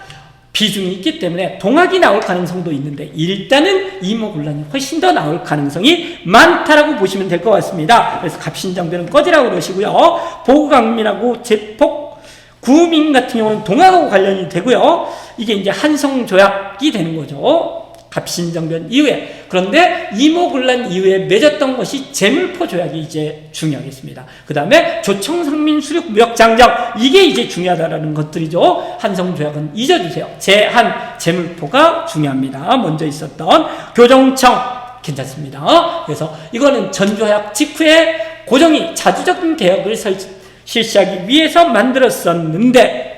비중이 있기 때문에 동학이 나올 가능성도 있는데 일단은 이모군란이 훨씬 더 나올 가능성이 많다라고 보시면 될 것 같습니다. 그래서 갑신정변은 꺼지라고 그러시고요. 보국강민하고 제폭 구민 같은 경우는 동학하고 관련이 되고요. 이게 이제 한성조약이 되는 거죠. 갑신정변 이후에. 그런데 이모군란 이후에 맺었던 것이 제물포 조약이 이제 중요하겠습니다. 그 다음에 조청상민 수륙 무역장정, 이게 이제 중요하다라는 것들이죠. 한성조약은 잊어주세요. 제한 제물포가 중요합니다. 먼저 있었던 교정청 괜찮습니다. 그래서 이거는 전조약 직후에 고정이 자주적인 개혁을 실시하기 위해서 만들었었는데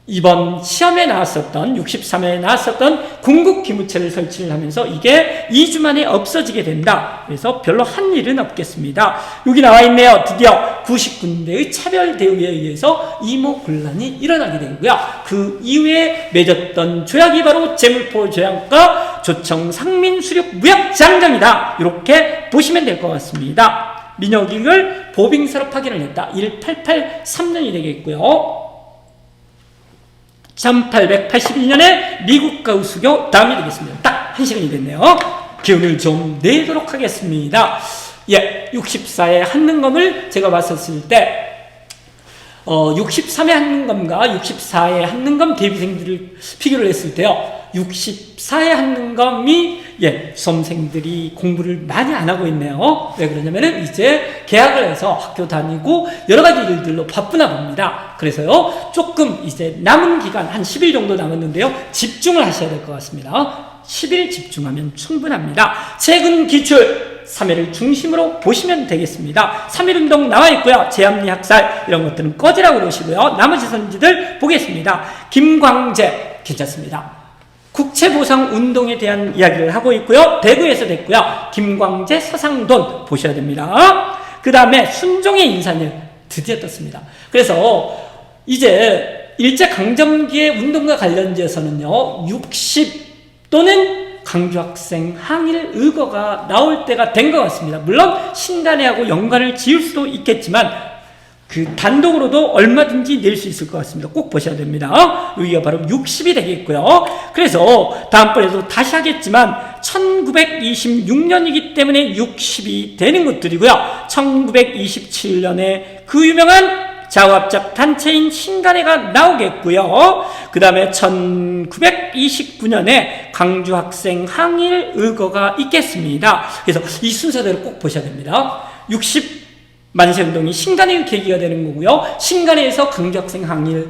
이번 시험에 나왔었던 63회에 나왔었던 궁극기무체를 설치를 하면서 이게 2주 만에 없어지게 된다. 그래서 별로 한 일은 없겠습니다. 여기 나와 있네요. 드디어 90군대의 차별 대우에 의해서 이모군란이 일어나게 되고요. 그 이후에 맺었던 조약이 바로 제물포 조약과 조청 상민 수륙 무역장정이다. 이렇게 보시면 될 것 같습니다. 민혁익을 보빙사로 파견을 했다. 1883년이 되겠고요. 1881년에 미국과 우수교 다음이 되겠습니다. 딱 1시간이 됐네요. 기운을 좀 내도록 하겠습니다. 예, 64의 한능검을 제가 봤었을 때 63의 한능검과 64의 한능검 대비생들을 비교를 했을 때요. 64의 한능검이 예, 수험생들이 공부를 많이 안 하고 있네요. 왜 그러냐면은 이제 개학을 해서 학교 다니고 여러 가지 일들로 바쁘나 봅니다. 그래서요, 조금 이제 남은 기간 한 10일 정도 남았는데요, 집중을 하셔야 될 것 같습니다. 10일 집중하면 충분합니다. 최근 기출 3회를 중심으로 보시면 되겠습니다. 3일 운동 나와 있고요. 제압리 학살 이런 것들은 꺼지라고 그러시고요. 나머지 선지들 보겠습니다. 김광재 괜찮습니다. 국채보상 운동에 대한 이야기를 하고 있고요. 대구에서 됐고요. 김광재 서상돈 보셔야 됩니다. 그 다음에 순종의 인산일 드디어 떴습니다. 그래서 이제 일제강점기의 운동과 관련지에서는요, 60 또는 강주학생 항일 의거가 나올 때가 된 것 같습니다. 물론 신간회하고 연관을 지을 수도 있겠지만 그 단독으로도 얼마든지 낼 수 있을 것 같습니다. 꼭 보셔야 됩니다. 여기가 바로 60이 되겠고요. 그래서 다음번에도 다시 하겠지만 1926년이기 때문에 60이 되는 것들이고요. 1927년에 그 유명한 자화합작 단체인 신간회가 나오겠고요. 그 다음에 1929년에 강주학생 항일 의거가 있겠습니다. 그래서 이 순서대로 꼭 보셔야 됩니다. 60 만세운동이 신간회의 계기가 되는 거고요. 신간회에서 강주학생 항일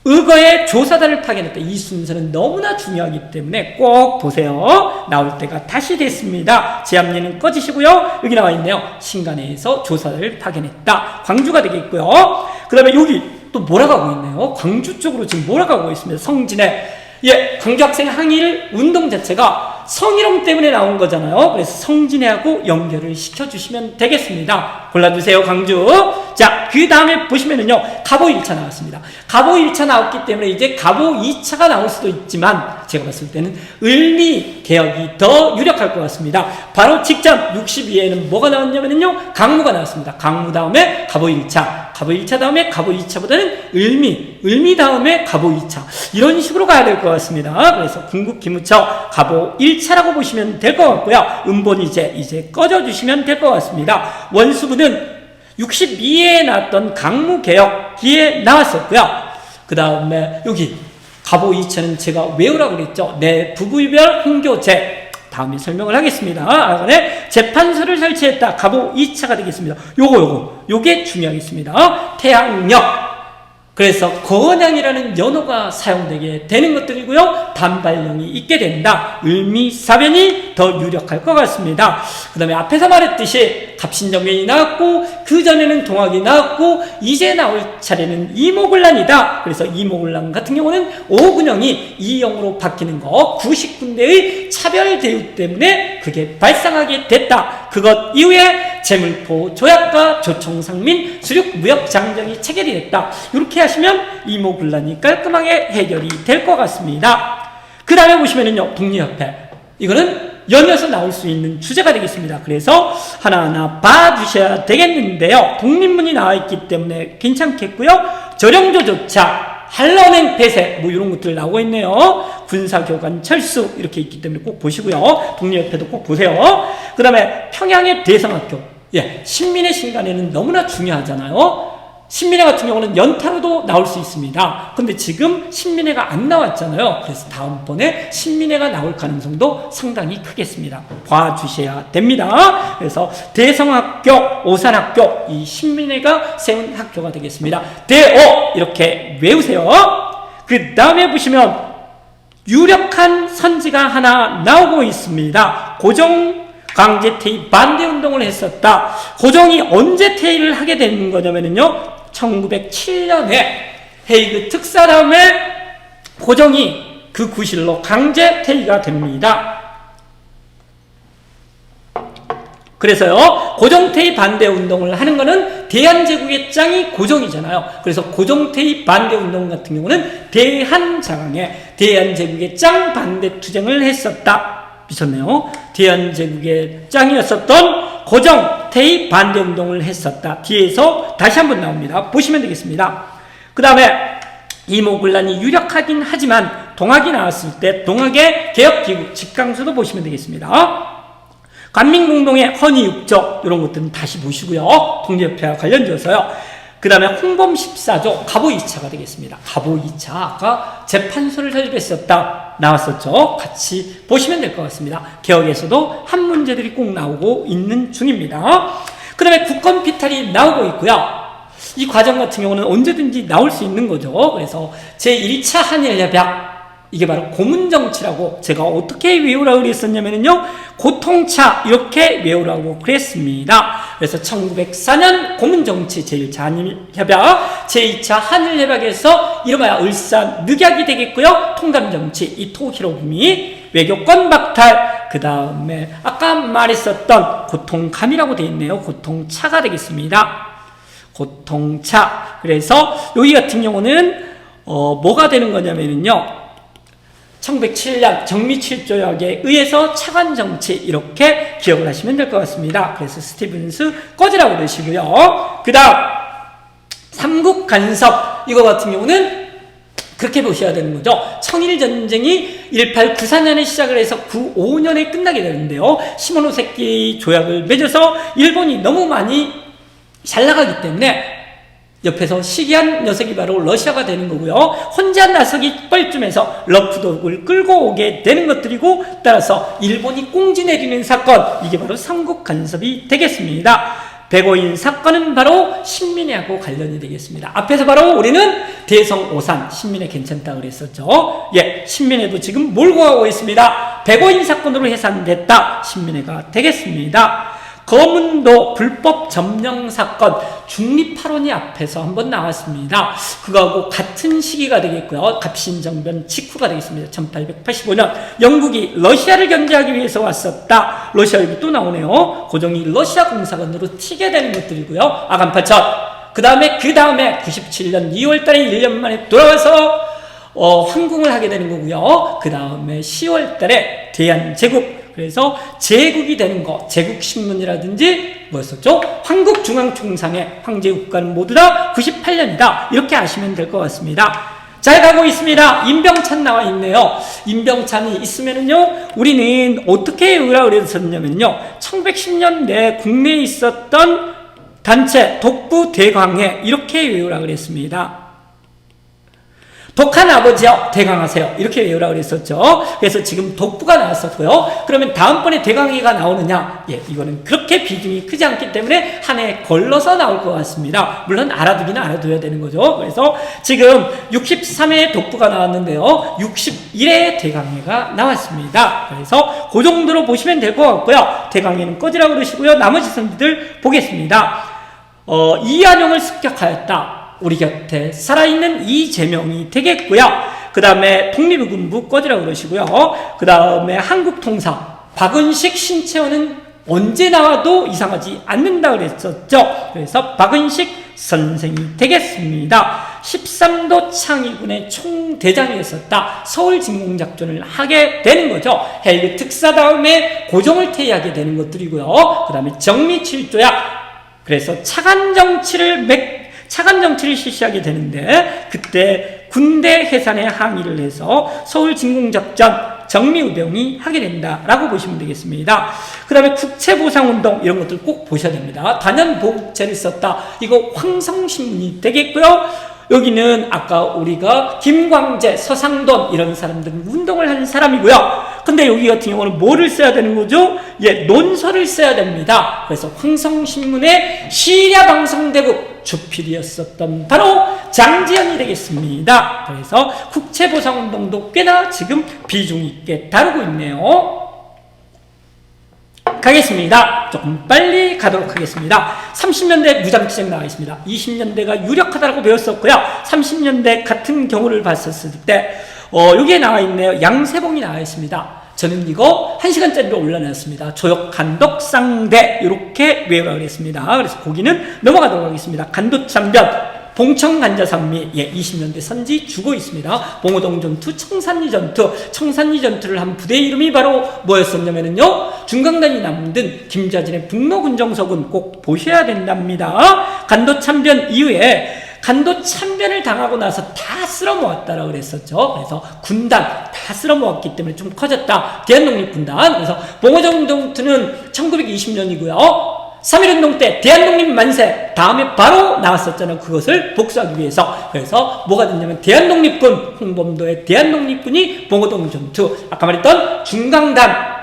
의거의 조사단을 파견했다. 이 순서는 너무나 중요하기 때문에 꼭 보세요. 나올 때가 다시 됐습니다. 제압리는 꺼지시고요. 여기 나와 있네요. 신간회에서 조사단을 파견했다. 광주가 되겠고요. 그 다음에 여기 또 몰아가고 있네요. 광주 쪽으로 지금 몰아가고 있습니다. 성진에. 예, 강주학생 항일 운동 자체가 성희롱 때문에 나온 거잖아요. 그래서 성진회하고 연결을 시켜주시면 되겠습니다. 골라주세요, 광주. 자, 그 다음에 보시면은요, 갑오 1차 나왔습니다. 갑오 1차 나왔기 때문에 이제 갑오 2차가 나올 수도 있지만, 제가 봤을 때는 을미 개혁이 더 유력할 것 같습니다. 바로 직전 62에는 뭐가 나왔냐면요, 강무가 나왔습니다. 강무 다음에 갑오 1차, 갑오 1차 다음에 갑오 2차보다는 을미 다음에 갑오 2차. 이런 식으로 가야 될 것 같습니다. 그래서 궁극 기무처 갑오 1차라고 보시면 될 것 같고요. 음본 이제 꺼져주시면 될 것 같습니다. 원수부는 62에 나왔던 강무개혁기에 나왔었고요. 그 다음에 여기 갑오 2차는 제가 외우라고 그랬죠. 내 부부이별 흥교제. 다음에 설명을 하겠습니다. 아간에 재판소를 설치했다. 갑오 2차가 되겠습니다. 요게 중요하겠습니다. 태양역. 그래서 거원양이라는 연호가 사용되게 되는 것들이고요. 단발령이 있게 된다. 을미사변이 더 유력할 것 같습니다. 그 다음에 앞에서 말했듯이 갑신정변이 나왔고 그 전에는 동학이 나왔고 이제 나올 차례는 이모군란이다. 그래서 이모군란 같은 경우는 오군영이 이영으로 바뀌는 거 90군데의 차별대우 때문에 그게 발생하게 됐다. 그것 이후에 재물포 조약과 조총상민 수륙무역장정이 체결이 됐다. 이렇게 하시면 이모군란이 깔끔하게 해결이 될 것 같습니다. 그 다음에 보시면은요, 독립협회. 이거는 연이어서 나올 수 있는 주제가 되겠습니다. 그래서 하나하나 봐주셔야 되겠는데요. 독립문이 나와 있기 때문에 괜찮겠고요. 저령조조차, 한러행 폐쇄, 뭐 이런 것들 나오고 있네요. 군사교관 철수, 이렇게 있기 때문에 꼭 보시고요. 독립협회도 꼭 보세요. 그 다음에 평양의 대성학교. 예, 신민의 신간에는 너무나 중요하잖아요. 신민회 같은 경우는 연타로도 나올 수 있습니다. 근데 지금 신민회가 안 나왔잖아요. 그래서 다음번에 신민회가 나올 가능성도 상당히 크겠습니다. 봐주셔야 됩니다. 그래서 대성학교, 오산학교, 이 신민회가 세운 학교가 되겠습니다. 대오 이렇게 외우세요. 그 다음에 보시면 유력한 선지가 하나 나오고 있습니다. 고종 강제 퇴위 반대 운동을 했었다. 고종이 언제 퇴위를 하게 된 거냐면요, 1907년에 헤이그 특사 다음에 고종이 그 구실로 강제 퇴위가 됩니다. 그래서요, 고종퇴위 반대 운동을 하는 거는 대한제국의 짱이 고종이잖아요. 그래서 고종퇴위 반대 운동 같은 경우는 대한장항에 대한제국의 짱 반대 투쟁을 했었다. 미쳤네요. 대한제국의 짱이었었던 고종퇴위 반대 운동을 했었다. 뒤에서 다시 한번 나옵니다. 보시면 되겠습니다. 그 다음에 이모군란이 유력하긴 하지만 동학이 나왔을 때 동학의 개혁기구 직강수도 보시면 되겠습니다. 관민공동의 헌의육조 이런 것들은 다시 보시고요. 독립협회와 관련지어서요. 그 다음에 홍범 14조 갑오 2차가 되겠습니다. 갑오 2차 아까 재판소를 설립했었다. 나왔었죠. 같이 보시면 될 것 같습니다. 개혁에서도 한 문제들이 꼭 나오고 있는 중입니다. 그 다음에 국권 피탈이 나오고 있고요. 이 과정 같은 경우는 언제든지 나올 수 있는 거죠. 그래서 제1차 한일협약, 이게 바로 고문정치라고 제가 어떻게 외우라고 그랬었냐면요, 고통차 이렇게 외우라고 그랬습니다. 그래서 1904년 고문정치 제1차 한일협약, 제2차 한일협약에서 이름하여 을사늑약이 되겠고요. 통감정치, 이 토히로부미, 외교권 박탈, 그 다음에 아까 말했었던 고통감이라고 되어 있네요. 고통차가 되겠습니다. 고통차. 그래서 여기 같은 경우는 뭐가 되는 거냐면요, 1907년 정미칠조약에 의해서 차관정치, 이렇게 기억을 하시면 될 것 같습니다. 그래서 스티븐스 꺼지라고 그러시고요. 그 다음 삼국간섭, 이거 같은 경우는 그렇게 보셔야 되는 거죠. 청일전쟁이 1894년에 시작을 해서 95년에 끝나게 되는데요, 시모노세키 조약을 맺어서 일본이 너무 많이 잘 나가기 때문에 옆에서 시기한 녀석이 바로 러시아가 되는 거고요. 혼자 나서기 뻘쭘해서 러프독을 끌고 오게 되는 것들이고, 따라서 일본이 꽁지 내리는 사건, 이게 바로 삼국간섭이 되겠습니다. 백오인 사건은 바로 신민회하고 관련이 되겠습니다. 앞에서 바로 우리는 대성오산, 신민회 괜찮다 그랬었죠. 예, 신민회도 지금 몰고 가고 있습니다. 백오인 사건으로 해산됐다, 신민회가 되겠습니다. 거문도 불법 점령 사건, 중립파론이 앞에서 한번 나왔습니다. 그거하고 같은 시기가 되겠고요. 갑신정변 직후가 되겠습니다. 1885년 영국이 러시아를 견제하기 위해서 왔었다. 러시아 여기 또 나오네요. 고종이 러시아 공사관으로 튀게 되는 것들이고요. 아간파천. 그 다음에 97년 2월달에 1년 만에 돌아와서 황궁을 하게 되는 거고요. 그 다음에 10월달에 대한제국, 그래서 제국이 되는 거, 제국신문이라든지 뭐였었죠? 한국중앙총상의 황제국가는 모두 다 98년이다. 이렇게 아시면 될 것 같습니다. 잘 가고 있습니다. 임병찬 나와 있네요. 임병찬이 있으면은요, 우리는 어떻게 외우라고 그랬었냐면요, 1910년대 국내에 있었던 단체 독부대광회, 이렇게 외우라고 그랬습니다. 독한 아버지여 대강하세요, 이렇게 외우라고 그랬었죠. 그래서 지금 독부가 나왔었고요. 그러면 다음번에 대강회가 나오느냐? 예, 이거는 그렇게 비중이 크지 않기 때문에 한 해 걸러서 나올 것 같습니다. 물론 알아두기는 알아둬야 되는 거죠. 그래서 지금 63회 독부가 나왔는데요, 61회 대강회가 나왔습니다. 그래서 그 정도로 보시면 될 것 같고요. 대강회는 꺼지라고 그러시고요. 나머지 선지들 보겠습니다. 이한용을 습격하였다. 우리 곁에 살아있는 이재명이 되겠고요. 그 다음에 독립의군부 꺼지라고 그러시고요. 그 다음에 한국통사 박은식, 신채원은 언제 나와도 이상하지 않는다 그랬었죠. 그래서 박은식 선생이 되겠습니다. 13도 창의군의 총대장이었었다. 서울진공작전을 하게 되는 거죠. 헬기 특사 다음에 고종을 퇴위하게 되는 것들이고요. 그 다음에 정미칠조약, 그래서 차관 정치를 실시하게 되는데, 그때 군대 해산에 항의를 해서 서울진공작전 정미의병이 하게 된다라고 보시면 되겠습니다. 그 다음에 국채보상운동, 이런 것들 꼭 보셔야 됩니다. 단연보국채를 썼다, 이거 황성신문이 되겠고요. 여기는 아까 우리가 김광재, 서상돈 이런 사람들은 운동을 하는 사람이고요. 근데 여기 같은 경우는 뭐를 써야 되는 거죠? 예, 논설을 써야 됩니다. 그래서 황성신문의 시야방송대국 주필이었었던 바로 장지현이 되겠습니다. 그래서 국채보상운동도 꽤나 지금 비중 있게 다루고 있네요. 가겠습니다. 조금 빨리 가도록 하겠습니다. 30년대 무장투쟁 나와 있습니다. 20년대가 유력하다고 배웠었고요. 30년대 같은 경우를 봤었을 때 여기에 나와 있네요. 양세봉이 나와 있습니다. 저는 이거 1시간짜리로 올려놨습니다. 조역간독상대, 이렇게 외우라고 했습니다. 그래서 거기는 넘어가도록 하겠습니다. 간도참변, 봉청간자상미, 예, 20년대 선지 주고 있습니다. 봉오동 전투, 청산리 전투, 청산리 전투를 한 부대 이름이 바로 뭐였었냐면요, 중강단이 남든 김자진의 북로군정서군 꼭 보셔야 된답니다. 간도참변 이후에 간도 참변을 당하고 나서 다 쓸어모았다라고 그랬었죠. 그래서 군단 다 쓸어모았기 때문에 좀 커졌다. 대한독립군단. 그래서 봉오동 전투는 1920년이고요. 3.1운동 때 대한독립 만세 다음에 바로 나왔었잖아요. 그것을 복수하기 위해서. 그래서 뭐가 됐냐면 대한독립군, 홍범도의 대한독립군이 봉오동 전투, 아까 말했던 중강단,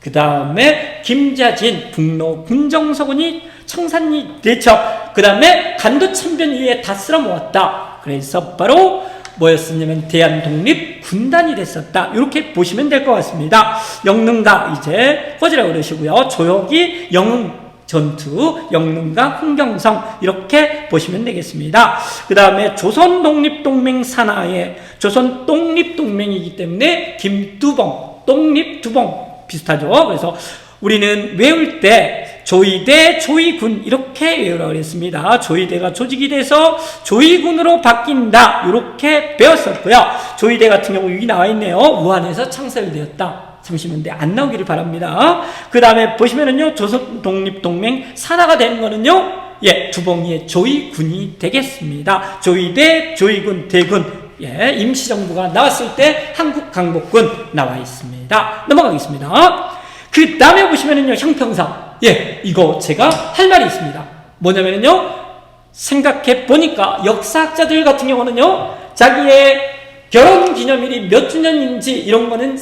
그 다음에 김자진, 북로 군정서군이 청산리 대첩, 그 다음에 간도참변 이후에 다 쓸어 모았다. 그래서 바로 뭐였었냐면 대한독립군단이 됐었다. 이렇게 보시면 될 것 같습니다. 영릉가 이제 꺼지라고 그러시고요. 조혁이 영흥전투, 영릉가 홍경성 이렇게 보시면 되겠습니다. 그 다음에 조선독립동맹 산하에 조선독립동맹이기 때문에 김두봉, 독립두봉 비슷하죠. 그래서 우리는 외울 때 조의대, 조의군 이렇게 외우라고 그랬습니다. 조의대가 조직이 돼서 조의군으로 바뀐다. 이렇게 배웠었고요. 조의대 같은 경우 여기 나와 있네요. 우한에서 창설되었다. 잠시만 안 나오기를 바랍니다. 그 다음에 보시면은요, 조선독립동맹 산하가 되는 거는요, 예, 두봉이의 조의군이 되겠습니다. 조의대, 조의군, 대군. 예, 임시정부가 나왔을 때 한국강복군 나와 있습니다. 넘어가겠습니다. 그 다음에 보시면은요, 형평사. 예, 이거 제가 할 말이 있습니다. 뭐냐면은요, 생각해 보니까 역사학자들 같은 경우는요, 자기의 결혼 기념일이 몇 주년인지 이런 거는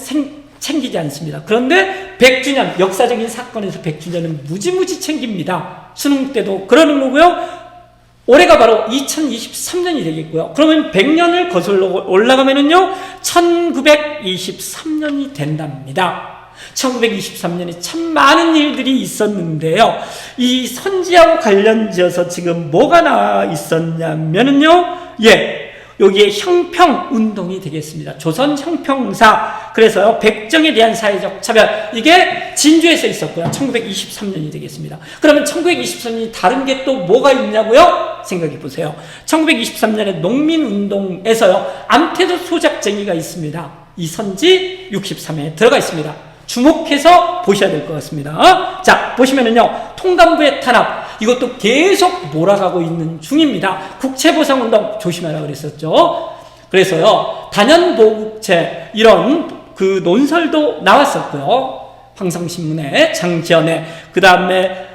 챙기지 않습니다. 그런데 100주년, 역사적인 사건에서 100주년은 무지무지 챙깁니다. 수능 때도 그러는 거고요. 올해가 바로 2023년이 되겠고요. 그러면 100년을 거슬러 올라가면은요, 1923년이 된답니다. 1923년에 참 많은 일들이 있었는데요. 이 선지하고 관련지어서 지금 뭐가 나와 있었냐면은요, 예, 여기에 형평운동이 되겠습니다. 조선 형평사. 그래서요, 백정에 대한 사회적 차별. 이게 진주에서 있었고요. 1923년이 되겠습니다. 그러면 1923년이 다른 게 또 뭐가 있냐고요? 생각해 보세요. 1923년에 농민운동에서요, 암태도 소작쟁이가 있습니다. 이 선지 63회에 들어가 있습니다. 주목해서 보셔야 될 것 같습니다. 자, 보시면은요, 통감부의 탄압. 이것도 계속 몰아가고 있는 중입니다. 국채보상운동 조심하라고 그랬었죠. 그래서요, 단연보국채 이런 그 논설도 나왔었고요. 황상신문에, 장지연에, 그 다음에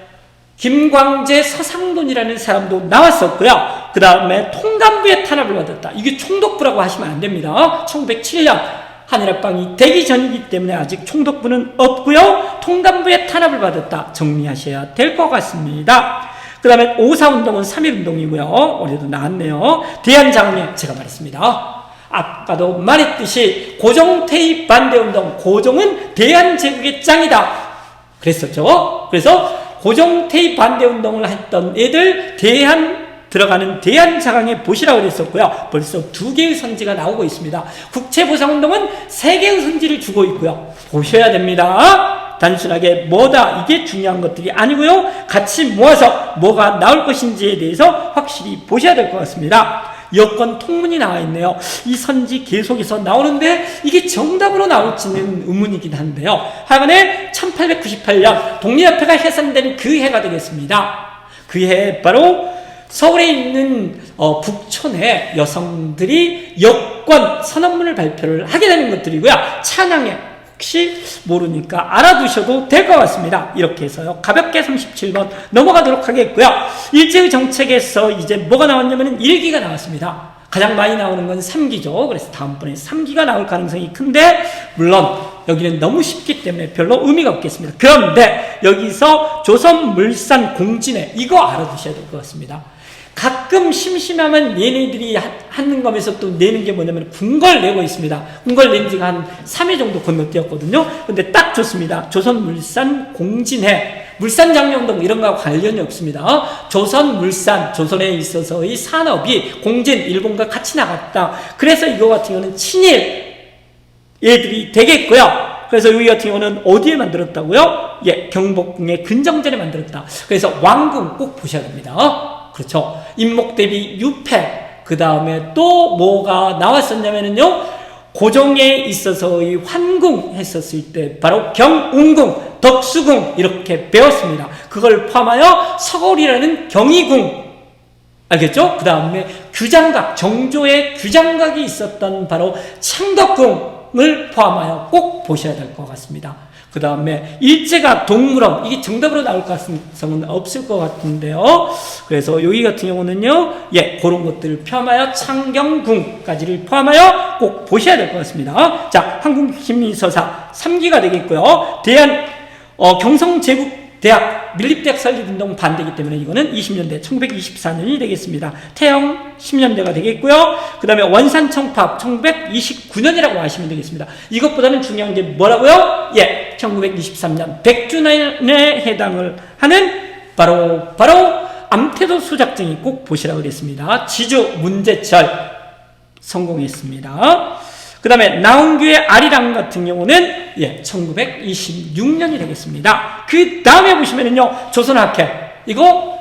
김광재 서상돈이라는 사람도 나왔었고요. 그 다음에 통감부의 탄압을 받았다. 이게 총독부라고 하시면 안 됩니다. 1907년 한일합방이 되기 전이기 때문에 아직 총독부는 없고요. 통감부의 탄압을 받았다. 정리하셔야 될 것 같습니다. 그 다음에 5.4운동은 3.1운동이고요. 올해도 나왔네요. 대한장애 제가 말했습니다. 아까도 말했듯이 고종퇴입 반대운동, 고종은 대한제국의 짱이다 그랬었죠. 그래서 고종퇴입 반대운동을 했던 애들 들어가는 대한장항에 보시라고 그랬었고요. 벌써 2개의 선지가 나오고 있습니다. 국채보상운동은 3개의 선지를 주고 있고요. 보셔야 됩니다. 단순하게 뭐다 이게 중요한 것들이 아니고요. 같이 모아서 뭐가 나올 것인지에 대해서 확실히 보셔야 될 것 같습니다. 여권 통문이 나와 있네요. 이 선지 계속해서 나오는데 이게 정답으로 나올지는 의문이긴 한데요. 하여간에 1898년 독립협회가 해산된 그 해가 되겠습니다. 그 해 바로 서울에 있는 북촌에 여성들이 여권 선언문을 발표를 하게 되는 것들이고요. 찬양에 혹시 모르니까 알아두셔도 될 것 같습니다. 이렇게 해서요, 가볍게 37번 넘어가도록 하겠고요. 일제의 정책에서 이제 뭐가 나왔냐면 일기가 나왔습니다. 가장 많이 나오는 건 3기죠. 그래서 다음번에 3기가 나올 가능성이 큰데, 물론 여기는 너무 쉽기 때문에 별로 의미가 없겠습니다. 그런데 여기서 조선물산 공진회, 이거 알아두셔야 될 것 같습니다. 가끔 심심하면 얘네들이 하는 거면서 또 내는 게 뭐냐면 궁궐 내고 있습니다. 궁궐 낸 지가 한 3회 정도 건너뛰었거든요. 근데 딱 좋습니다. 조선물산 공진회, 물산장려운동 이런 거하고 관련이 없습니다. 조선물산, 조선에 있어서의 산업이 공진, 일본과 같이 나갔다. 그래서 이거 같은 경우는 친일 얘들이 되겠고요. 그래서 여기 같은 경우는 어디에 만들었다고요? 예, 경복궁의 근정전에 만들었다. 그래서 왕궁 꼭 보셔야 됩니다. 그렇죠. 인목대비 유패. 그 다음에 또 뭐가 나왔었냐면요, 고종에 있어서의 환궁 했었을 때 바로 경운궁, 덕수궁 이렇게 배웠습니다. 그걸 포함하여 서골이라는 경희궁, 알겠죠? 그 다음에 규장각, 정조의 규장각이 있었던 바로 창덕궁, 등을 포함하여 꼭 보셔야 될 것 같습니다. 그 다음에 일제가 동물원, 이게 정답으로 나올 가능성은 없을 것 같은데요. 그래서 여기 같은 경우는요, 그런 것들을 포함하여 창경궁까지를 포함하여 꼭 보셔야 될 것 같습니다. 자, 한국심리서사 3기가 되겠고요. 경성제국대학 밀립대학 설립운동 반대이기 때문에 이거는 20년대 1924년이 되겠습니다. 태영 10년대가 되겠고요. 그 다음에 원산청파업 1929년이라고 하시면 되겠습니다. 이것보다는 중요한 게 뭐라고요? 1923년 백주년에 해당을 하는 바로 암태도 소작전이 꼭 보시라고 그랬습니다. 지주 문제철 성공했습니다. 그 다음에 나온규의 아리랑 같은 경우는 1926년이 되겠습니다. 그 다음에 보시면은요, 조선학회, 이거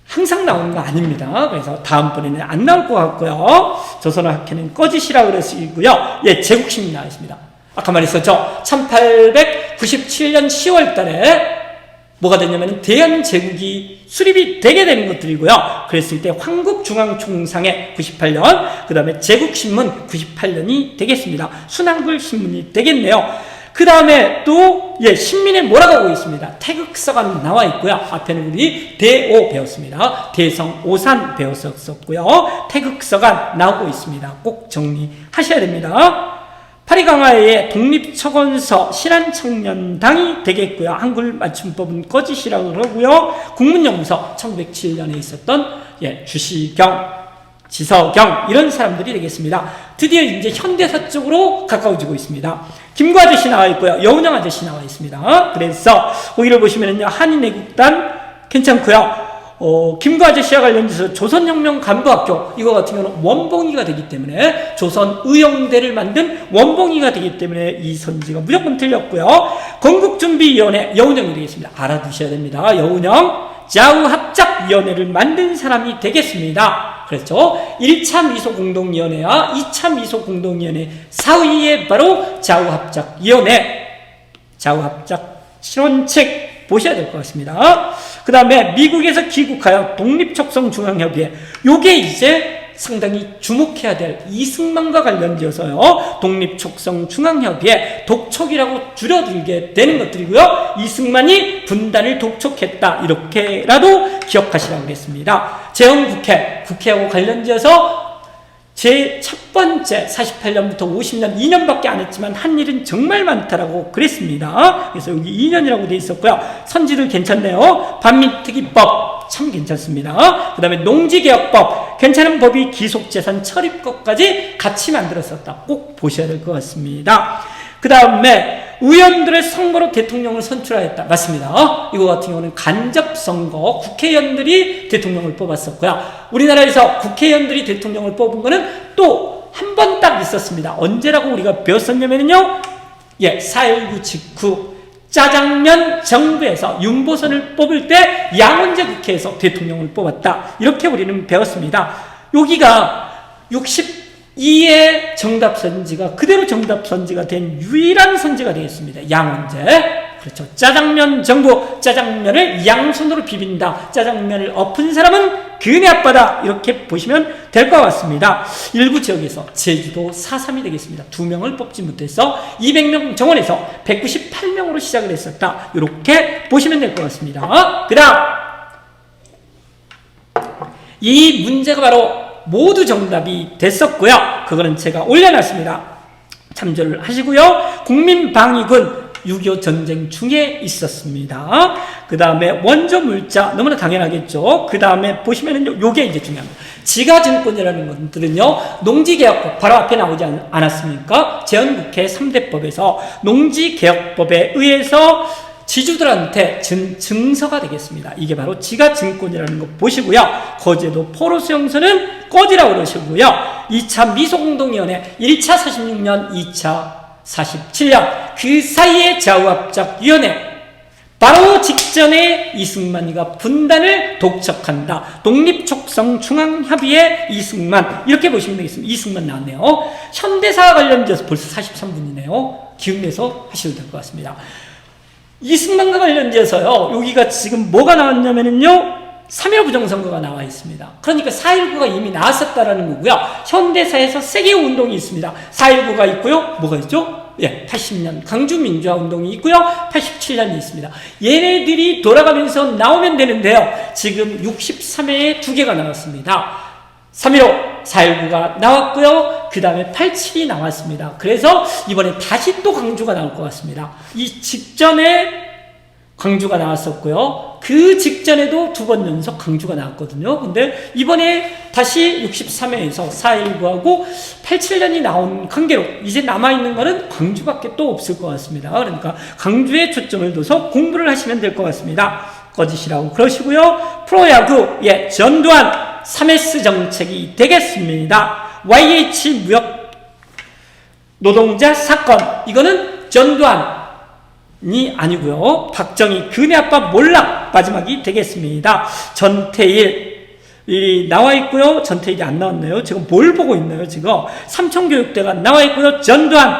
항상 나오는 거 아닙니다. 그래서 다음번에는 안 나올 것 같고요. 조선학회는 꺼지시라고 그러시고요. 제국심이 나와 있습니다. 아까 말했었죠. 1897년 10월 달에 뭐가 됐냐면 대한제국이 수립이 되게 되는 것들이고요. 그랬을 때 황국중앙총상회 98년, 그 다음에 제국신문 98년이 되겠습니다. 순한글 신문이 되겠네요. 그 다음에 또 신민에 뭐라고 하고 있습니다. 태극서가 나와 있고요. 앞에는 우리 대오 배웠습니다. 대성 오산 배웠었고요. 태극서가 나오고 있습니다. 꼭 정리하셔야 됩니다. 파리강화의 독립척언서 신한청년당이 되겠고요. 한글 맞춤법은 꺼지시라고 그러고요. 국문연구소 1907년에 있었던 주시경, 지서경 이런 사람들이 되겠습니다. 드디어 이제 현대사 쪽으로 가까워지고 있습니다. 김구 아저씨 나와 있고요. 여운형 아저씨 나와 있습니다. 그래서 거기를 보시면은요, 한인애국단 괜찮고요. 김구 아저씨와 관련돼서 조선혁명 간부학교, 이거 같은 경우는 원봉이가 되기 때문에, 조선의용대를 만든 원봉이가 되기 때문에 이 선지가 무조건 틀렸고요. 건국준비위원회 여운형이 되겠습니다. 알아두셔야 됩니다. 여운형 좌우합작위원회를 만든 사람이 되겠습니다. 그렇죠? 1차 미소공동위원회와 2차 미소공동위원회 사이에 바로 좌우합작위원회, 좌우합작 실원책 보셔야 될 것 같습니다. 그 다음에 미국에서 귀국하여 독립척성중앙협의회, 요게 이제 상당히 주목해야 될 이승만과 관련되어서요, 독립척성중앙협의회, 독촉이라고 줄여들게 되는 것들이고요. 이승만이 분단을 독촉했다, 이렇게라도 기억하시라고 그랬습니다. 재헌국회, 국회하고 관련되어서 제 첫 번째 48년부터 50년 2년밖에 안 했지만 한 일은 정말 많다라고 그랬습니다. 그래서 여기 2년이라고 돼 있었고요. 선지들 괜찮네요. 반민특위법 참 괜찮습니다. 그 다음에 농지개혁법, 괜찮은 법이 기속재산 처리법까지 같이 만들었었다. 꼭 보셔야 될 것 같습니다. 그 다음에 의원들의 선거로 대통령을 선출하였다. 맞습니다. 이거 같은 경우는 간접선거, 국회의원들이 대통령을 뽑았었고요. 우리나라에서 국회의원들이 대통령을 뽑은 거는 또 한 번 딱 있었습니다. 언제라고 우리가 배웠었냐면요, 4.19 직후 짜장면 정부에서 윤보선을 뽑을 때 양원제 국회에서 대통령을 뽑았다. 이렇게 우리는 배웠습니다. 여기가 62의 정답선지가 그대로 정답선지가 된 유일한 선지가 되겠습니다. 양원제. 그렇죠. 짜장면 정부, 짜장면을 양손으로 비빈다. 짜장면을 엎은 사람은 그네 아빠다. 이렇게 보시면 될 것 같습니다. 일부 지역에서 제주도 4.3이 되겠습니다. 2명을 뽑지 못해서 200명 정원에서 198명으로 시작을 했었다. 이렇게 보시면 될 것 같습니다. 그 다음, 이 문제가 바로 모두 정답이 됐었고요. 그거는 제가 올려놨습니다. 참조를 하시고요. 국민방위군 6.25 전쟁 중에 있었습니다. 그 다음에 원조 물자, 너무나 당연하겠죠. 그 다음에 보시면은 요게 이제 중요합니다. 지가증권이라는 것들은요, 농지개혁법, 바로 앞에 나오지 않았습니까? 재헌국회 3대법에서 농지개혁법에 의해서 지주들한테 증서가 되겠습니다. 이게 바로 지가증권이라는 거 보시고요. 거제도 포로수 용서는 꺼지라고 그러시고요. 2차 미소공동위원회, 1차 46년, 2차 47년, 그 사이에 좌우합작위원회, 바로 직전에 이승만이가 분단을 독촉한다. 독립척성중앙협의회 이승만, 이렇게 보시면 되겠습니다. 이승만 나왔네요. 현대사와 관련돼서 벌써 43분이네요. 기운내서 하셔도 될 것 같습니다. 이승만과 관련돼서요, 여기가 지금 뭐가 나왔냐면요, 3.15 부정선거가 나와 있습니다. 그러니까 4.19가 이미 나왔었다라는 거고요. 현대사에서 세계 운동이 있습니다. 4.19가 있고요. 뭐가 있죠? 예, 80년 강주 민주화 운동이 있고요. 87년이 있습니다. 얘네들이 돌아가면서 나오면 되는데요. 지금 63회에 2개가 나왔습니다. 3.15, 4.19가 나왔고요. 그 다음에 87이 나왔습니다. 그래서 이번에 다시 또 강주가 나올 것 같습니다. 이 직전에 강주가 나왔었고요. 그 직전에도 2번 연속 강주가 나왔거든요. 근데 이번에 다시 63회에서 4.19하고 87년이 나온 관계로 이제 남아있는 거는 강주밖에 또 없을 것 같습니다. 그러니까 강주에 초점을 둬서 공부를 하시면 될 것 같습니다. 꺼지시라고 그러시고요. 프로야구, 예, 전두환 3S 정책이 되겠습니다. YH 무역 노동자 사건, 이거는 전두환이 아니고요. 박정희 근혜 아빠 몰락 마지막이 되겠습니다. 전태일이 나와 있고요. 전태일이 안 나왔네요. 지금 뭘 보고 있나요? 지금 삼청교육대가 나와 있고요. 전두환,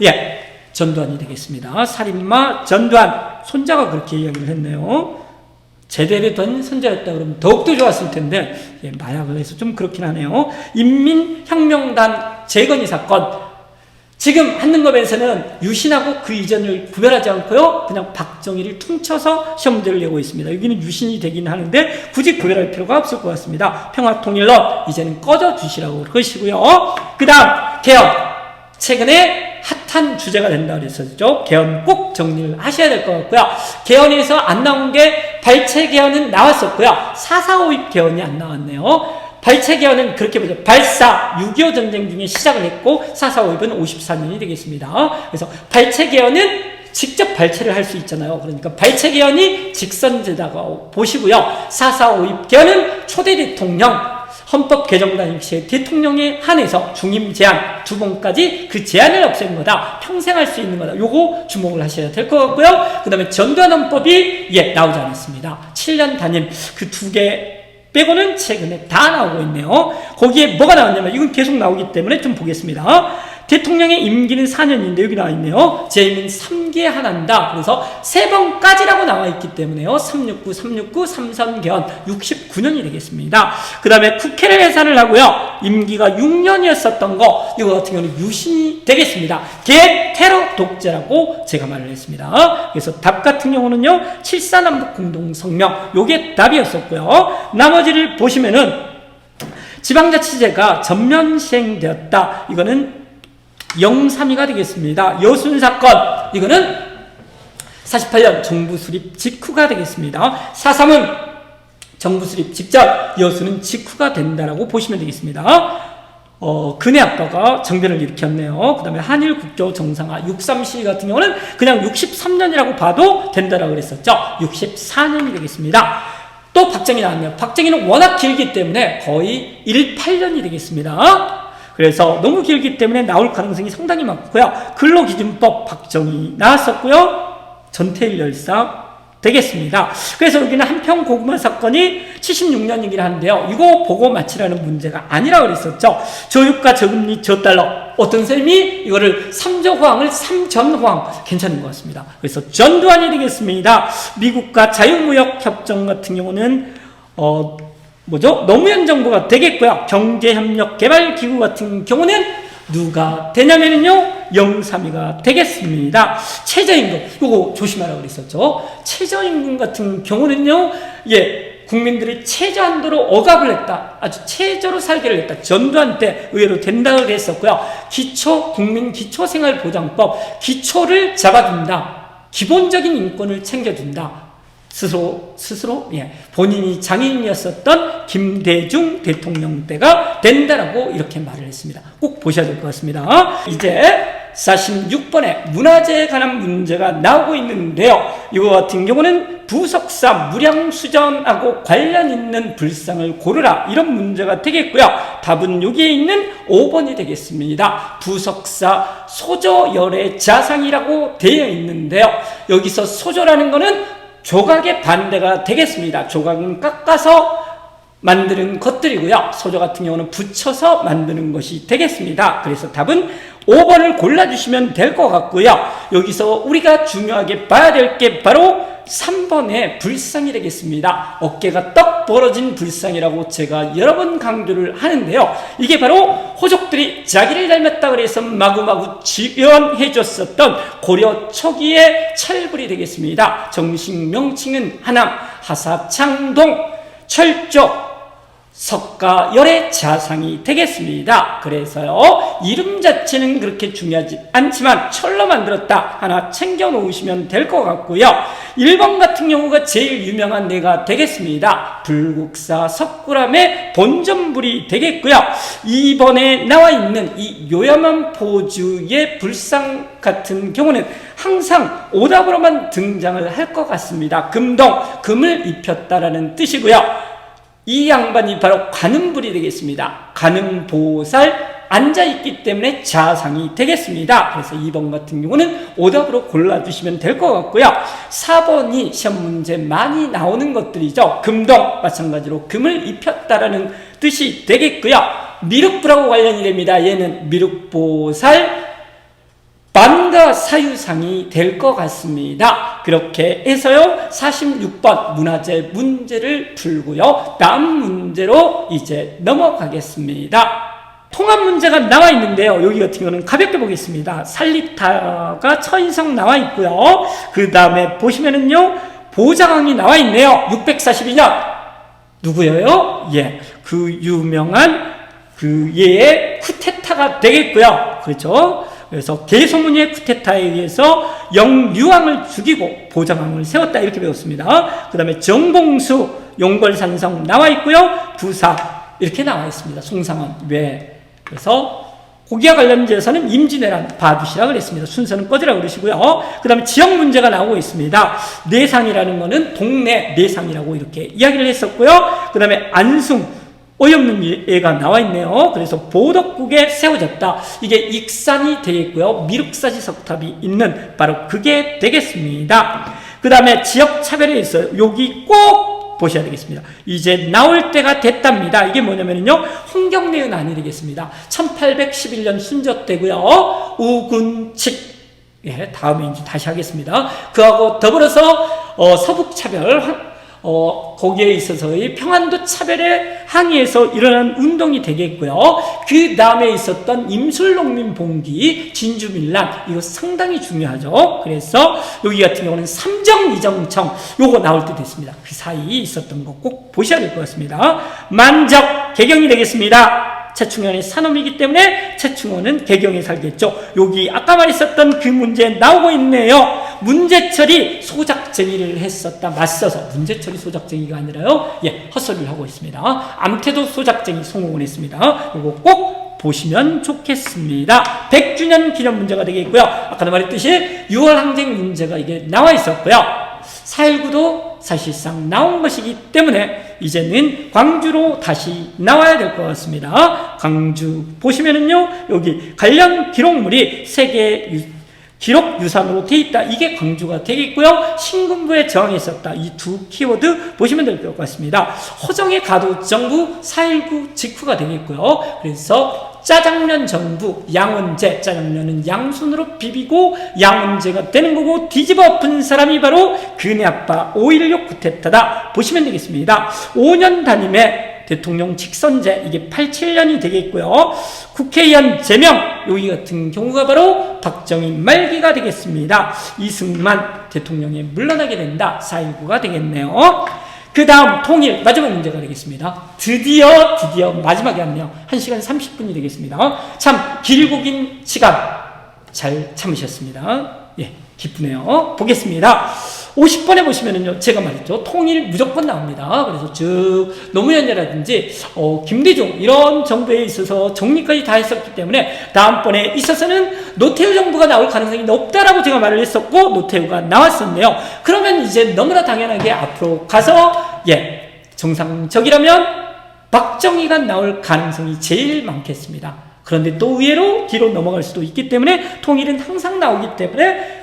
예, 전두환이 되겠습니다. 살인마 전두환, 손자가 그렇게 이야기를 했네요. 제대로 된 손자였다 그러면 더욱더 좋았을 텐데, 예, 마약을 해서 좀 그렇긴 하네요. 인민혁명단 재건이 사건, 지금 한능검에서는 유신하고 그 이전을 구별하지 않고요, 그냥 박정희를 퉁쳐서 시험 문제를 내고 있습니다. 여기는 유신이 되긴 하는데 굳이 구별할 필요가 없을 것 같습니다. 평화통일론 이제는 꺼져주시라고 그러시고요. 그 다음 개헌, 최근에 핫한 주제가 된다 그랬었죠. 개헌 꼭 정리를 하셔야 될 것 같고요. 개헌에서 안 나온 게 발췌 개헌은 나왔었고요. 4.4.5입 개헌이 안 나왔네요. 발췌 개헌은 그렇게 보죠. 발사 6.25 전쟁 중에 시작을 했고 4.4.5입은 54년이 되겠습니다. 그래서 발췌 개헌은 직접 발췌를 할 수 있잖아요. 그러니까 발췌 개헌이 직선제다고 보시고요. 4.4.5입 개헌은 초대 대통령 헌법 개정 당시에 대통령에 한해서 중임 제한 2번까지 그 제한을 없앤 거다. 평생 할 수 있는 거다. 요거 주목을 하셔야 될 것 같고요. 그 다음에 전두환 헌법이, 예, 나오지 않았습니다. 7년 단임 그 2개 빼고는 최근에 다 나오고 있네요. 거기에 뭐가 나왔냐면, 이건 계속 나오기 때문에 좀 보겠습니다. 대통령의 임기는 4년인데 여기 나와 있네요. 재임은 3개 하나인다. 그래서 3번까지라고 나와 있기 때문에요. 369, 369, 3선 개헌 69년이 되겠습니다. 그 다음에 국회를 해산을 하고요. 임기가 6년이었었던 거, 이거 같은 경우는 유신이 되겠습니다. 계획 테러 독재라고 제가 말을 했습니다. 그래서 답 같은 경우는요, 7.4남북 공동성명, 요게 답이었었고요. 나머지를 보시면은 지방자치제가 전면 시행되었다. 이거는 032가 되겠습니다. 여순사건, 이거는 48년 정부 수립 직후가 되겠습니다. 4.3은 정부 수립 직전, 여수는 직후가 된다라고 보시면 되겠습니다. 근혜 아빠가 정변을 일으켰네요. 그 다음에 한일 국교 정상화 6.3 같은 경우는 그냥 63년이라고 봐도 된다라고 그랬었죠. 64년이 되겠습니다. 또 박정희 나왔네요. 박정희는 워낙 길기 때문에 거의 18년이 되겠습니다. 그래서 너무 길기 때문에 나올 가능성이 상당히 많고요. 근로기준법 박정희 나왔었고요. 전태일 열사 되겠습니다. 그래서 여기는 한평 고구마 사건이 76년이긴 한데요. 이거 보고 마치라는 문제가 아니라 그랬었죠. 저유가 저금리 저달러, 어떤 쌤이 이거를 3저 호황을 3전 호황, 괜찮은 것 같습니다. 그래서 전두환이 되겠습니다. 미국과 자유무역 협정 같은 경우는 노무현 정부가 되겠고요. 경제협력개발기구 같은 경우는 누가 되냐면요, 032가 되겠습니다. 최저임금, 이거 조심하라고 그랬었죠. 최저임금 같은 경우는요, 예, 국민들이 최저한도로 억압을 했다. 아주 최저로 살기를 했다. 전두환 때 의외로 된다고 했었고요. 국민 기초생활보장법, 기초를 잡아준다. 기본적인 인권을 챙겨준다. 스스로, 예, 본인이 장인이었었던 김대중 대통령 때가 된다라고 이렇게 말을 했습니다. 꼭 보셔야 될 것 같습니다. 이제 46번에 문화재에 관한 문제가 나오고 있는데요. 이거 같은 경우는 부석사 무량수전하고 관련 있는 불상을 고르라, 이런 문제가 되겠고요. 답은 여기에 있는 5번이 되겠습니다. 부석사 소조열의 자상이라고 되어 있는데요. 여기서 소조라는 거는 조각의 반대가 되겠습니다. 조각은 깎아서 만드는 것들이고요. 소조 같은 경우는 붙여서 만드는 것이 되겠습니다. 그래서 답은 5번을 골라주시면 될 것 같고요. 여기서 우리가 중요하게 봐야 될 게 바로 3번의 불상이 되겠습니다. 어깨가 떡 벌어진 불상이라고 제가 여러 번 강조를 하는데요. 이게 바로 호족들이 자기를 닮았다 그래서 마구마구 지원해 줬었던 고려 초기의 철불이 되겠습니다. 정식 명칭은 하남, 하사창동, 철조, 석가열의 자상이 되겠습니다. 그래서요, 이름 자체는 그렇게 중요하지 않지만 철로 만들었다 하나 챙겨 놓으시면 될 것 같고요. 1번 같은 경우가 제일 유명한 데가 되겠습니다. 불국사 석굴암의 본전불이 되겠고요. 2번에 나와 있는 이 요야만 포주의 불상 같은 경우는 항상 오답으로만 등장을 할 것 같습니다. 금동, 금을 입혔다라는 뜻이고요. 이 양반이 바로 관음불이 되겠습니다. 관음보살 앉아있기 때문에 자상이 되겠습니다. 그래서 2번 같은 경우는 오답으로 골라주시면 될 것 같고요. 4번이 시험 문제 많이 나오는 것들이죠. 금동, 마찬가지로 금을 입혔다라는 뜻이 되겠고요. 미륵불하고 관련이 됩니다. 얘는 미륵보살 만가 사유상이 될 것 같습니다. 그렇게 해서요, 46번 문화재 문제를 풀고요, 다음 문제로 이제 넘어가겠습니다. 통합 문제가 나와 있는데요. 여기 같은 경우는 가볍게 보겠습니다. 살리타가 처인성 나와 있고요. 그 다음에 보시면은요, 보장항이 나와 있네요. 642년. 누구예요? 예, 그 유명한 그 얘의 쿠데타가 되겠고요. 그렇죠? 그래서 개소문의 쿠데타에 의해서 영유왕을 죽이고 보장왕을 세웠다, 이렇게 배웠습니다. 그 다음에 정봉수 용궐산성 나와 있고요. 부사 이렇게 나와 있습니다. 송상원. 왜? 그래서 고기와 관련돼서는 임진왜란 봐주시라 그랬습니다. 순서는 꺼지라 그러시고요. 그 다음에 지역 문제가 나오고 있습니다. 내상이라는 거는 동네 내상이라고 이렇게 이야기를 했었고요. 그 다음에 안숭 어이없는 예가 나와 있네요. 그래서 보덕국에 세워졌다. 이게 익산이 되겠고요. 미륵사지 석탑이 있는 바로 그게 되겠습니다. 그 다음에 지역 차별에 있어요. 여기 꼭 보셔야 되겠습니다. 이제 나올 때가 됐답니다. 이게 뭐냐면요, 홍경래은 안이 되겠습니다. 1811년 순조 때고요. 우군칙. 예, 다음에 이제 다시 하겠습니다. 그하고 더불어서 서북 차별, 거기에 있어서의 평안도 차별에 항의해서 일어난 운동이 되겠고요. 그 다음에 있었던 임술농민 봉기, 진주밀란, 이거 상당히 중요하죠. 그래서 여기 같은 경우는 삼정이정청, 요거 나올 때 됐습니다. 그 사이에 있었던 거 꼭 보셔야 될 것 같습니다. 만적, 개경이 되겠습니다. 최충원의 산업이기 때문에 최충원은 개경에 살겠죠. 여기 아까 말했었던 그 문제 나오고 있네요. 문제철이 소작쟁이를 했었다. 맞서서. 문제철이 소작쟁이가 아니라요, 예, 헛소리를 하고 있습니다. 암태도 소작쟁이 송홍을 했습니다. 이거 꼭 보시면 좋겠습니다. 100주년 기념 문제가 되겠고요. 아까도 말했듯이 6월 항쟁 문제가 이게 나와 있었고요. 4.19도 사실상 나온 것이기 때문에 이제는 광주로 다시 나와야 될 것 같습니다. 광주 보시면은요, 여기 관련 기록물이 세계 기록유산으로 돼 있다. 이게 광주가 되겠고요. 신군부에 저항했었다. 이 두 키워드 보시면 될 것 같습니다. 호정의 가도정부 4.19 직후가 되겠고요. 그래서 짜장면 정부, 양원제, 짜장면은 양손으로 비비고 양원제가 되는 거고, 뒤집어 엎은 사람이 바로 그네 아빠 5.16 쿠데타다 보시면 되겠습니다. 5년 단임의 대통령 직선제, 이게 87년이 되겠고요. 국회의원 제명, 여기 같은 경우가 바로 박정희 말기가 되겠습니다. 이승만 대통령이 물러나게 된다. 4.19가 되겠네요. 그 다음 통일, 마지막 문제가 되겠습니다. 드디어 마지막에 왔네요. 1시간 30분이 되겠습니다. 참 길고 긴 시간 잘 참으셨습니다. 예, 기쁘네요. 보겠습니다. 50번에 보시면은요, 제가 말했죠, 통일 무조건 나옵니다. 그래서 즉 노무현이라든지 김대중 이런 정부에 있어서 정리까지 다 했었기 때문에 다음번에 있어서는 노태우 정부가 나올 가능성이 높다라고 제가 말을 했었고, 노태우가 나왔었네요. 그러면 이제 너무나 당연하게 앞으로 가서, 예, 정상적이라면 박정희가 나올 가능성이 제일 많겠습니다. 그런데 또 의외로 뒤로 넘어갈 수도 있기 때문에 통일은 항상 나오기 때문에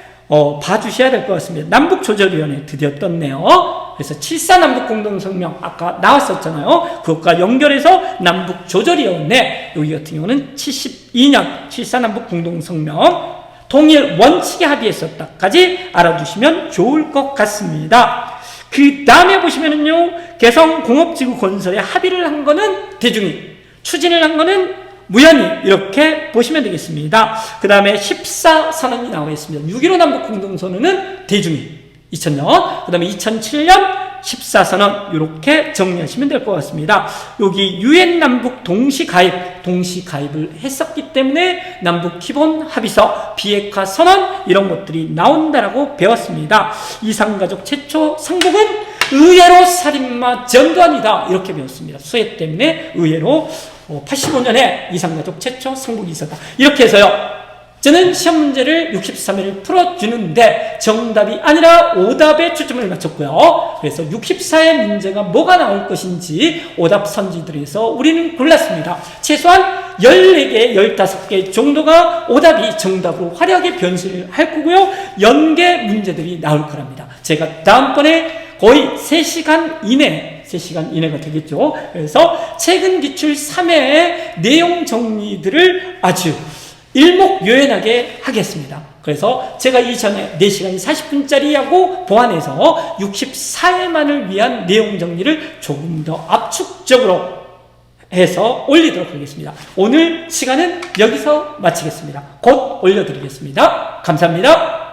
봐주셔야 될 것 같습니다. 남북조절위원회 드디어 떴네요. 그래서 7.4 남북공동성명 아까 나왔었잖아요. 그것과 연결해서 남북조절위원회, 여기 같은 경우는 72년 7.4 남북공동성명 통일 원칙에 합의했었다까지 알아두시면 좋을 것 같습니다. 그 다음에 보시면은요, 개성공업지구 건설에 합의를 한 거는 대중이, 추진을 한 거는 무연히, 이렇게 보시면 되겠습니다. 그 다음에 14선언이 나와 있습니다. 6.15 남북공동선언은 대중이 2000년, 그 다음에 2007년 14선언, 이렇게 정리하시면 될 것 같습니다. 여기 유엔 남북 동시가입을 했었기 때문에 남북 기본 합의서, 비핵화 선언, 이런 것들이 나온다라고 배웠습니다. 이상가족 최초 상봉은 의외로 살인마 전두환이다, 이렇게 배웠습니다. 수해 때문에 의외로 85년에 이상가족 최초 상봉이 있었다, 이렇게 해서요, 저는 시험 문제를 63회를 풀어주는데 정답이 아니라 오답에 초점을 맞췄고요. 그래서 64회 문제가 뭐가 나올 것인지 오답 선지들에서 우리는 골랐습니다. 최소한 14개, 15개 정도가 오답이 정답으로 화려하게 변신을 할 거고요. 연계 문제들이 나올 거랍니다. 제가 다음번에 거의 3시간 이내가 되겠죠. 그래서 최근 기출 3회의 내용 정리들을 아주 일목요연하게 하겠습니다. 그래서 제가 이전에 4시간이 40분짜리하고 보완해서 64회만을 위한 내용 정리를 조금 더 압축적으로 해서 올리도록 하겠습니다. 오늘 시간은 여기서 마치겠습니다. 곧 올려드리겠습니다. 감사합니다.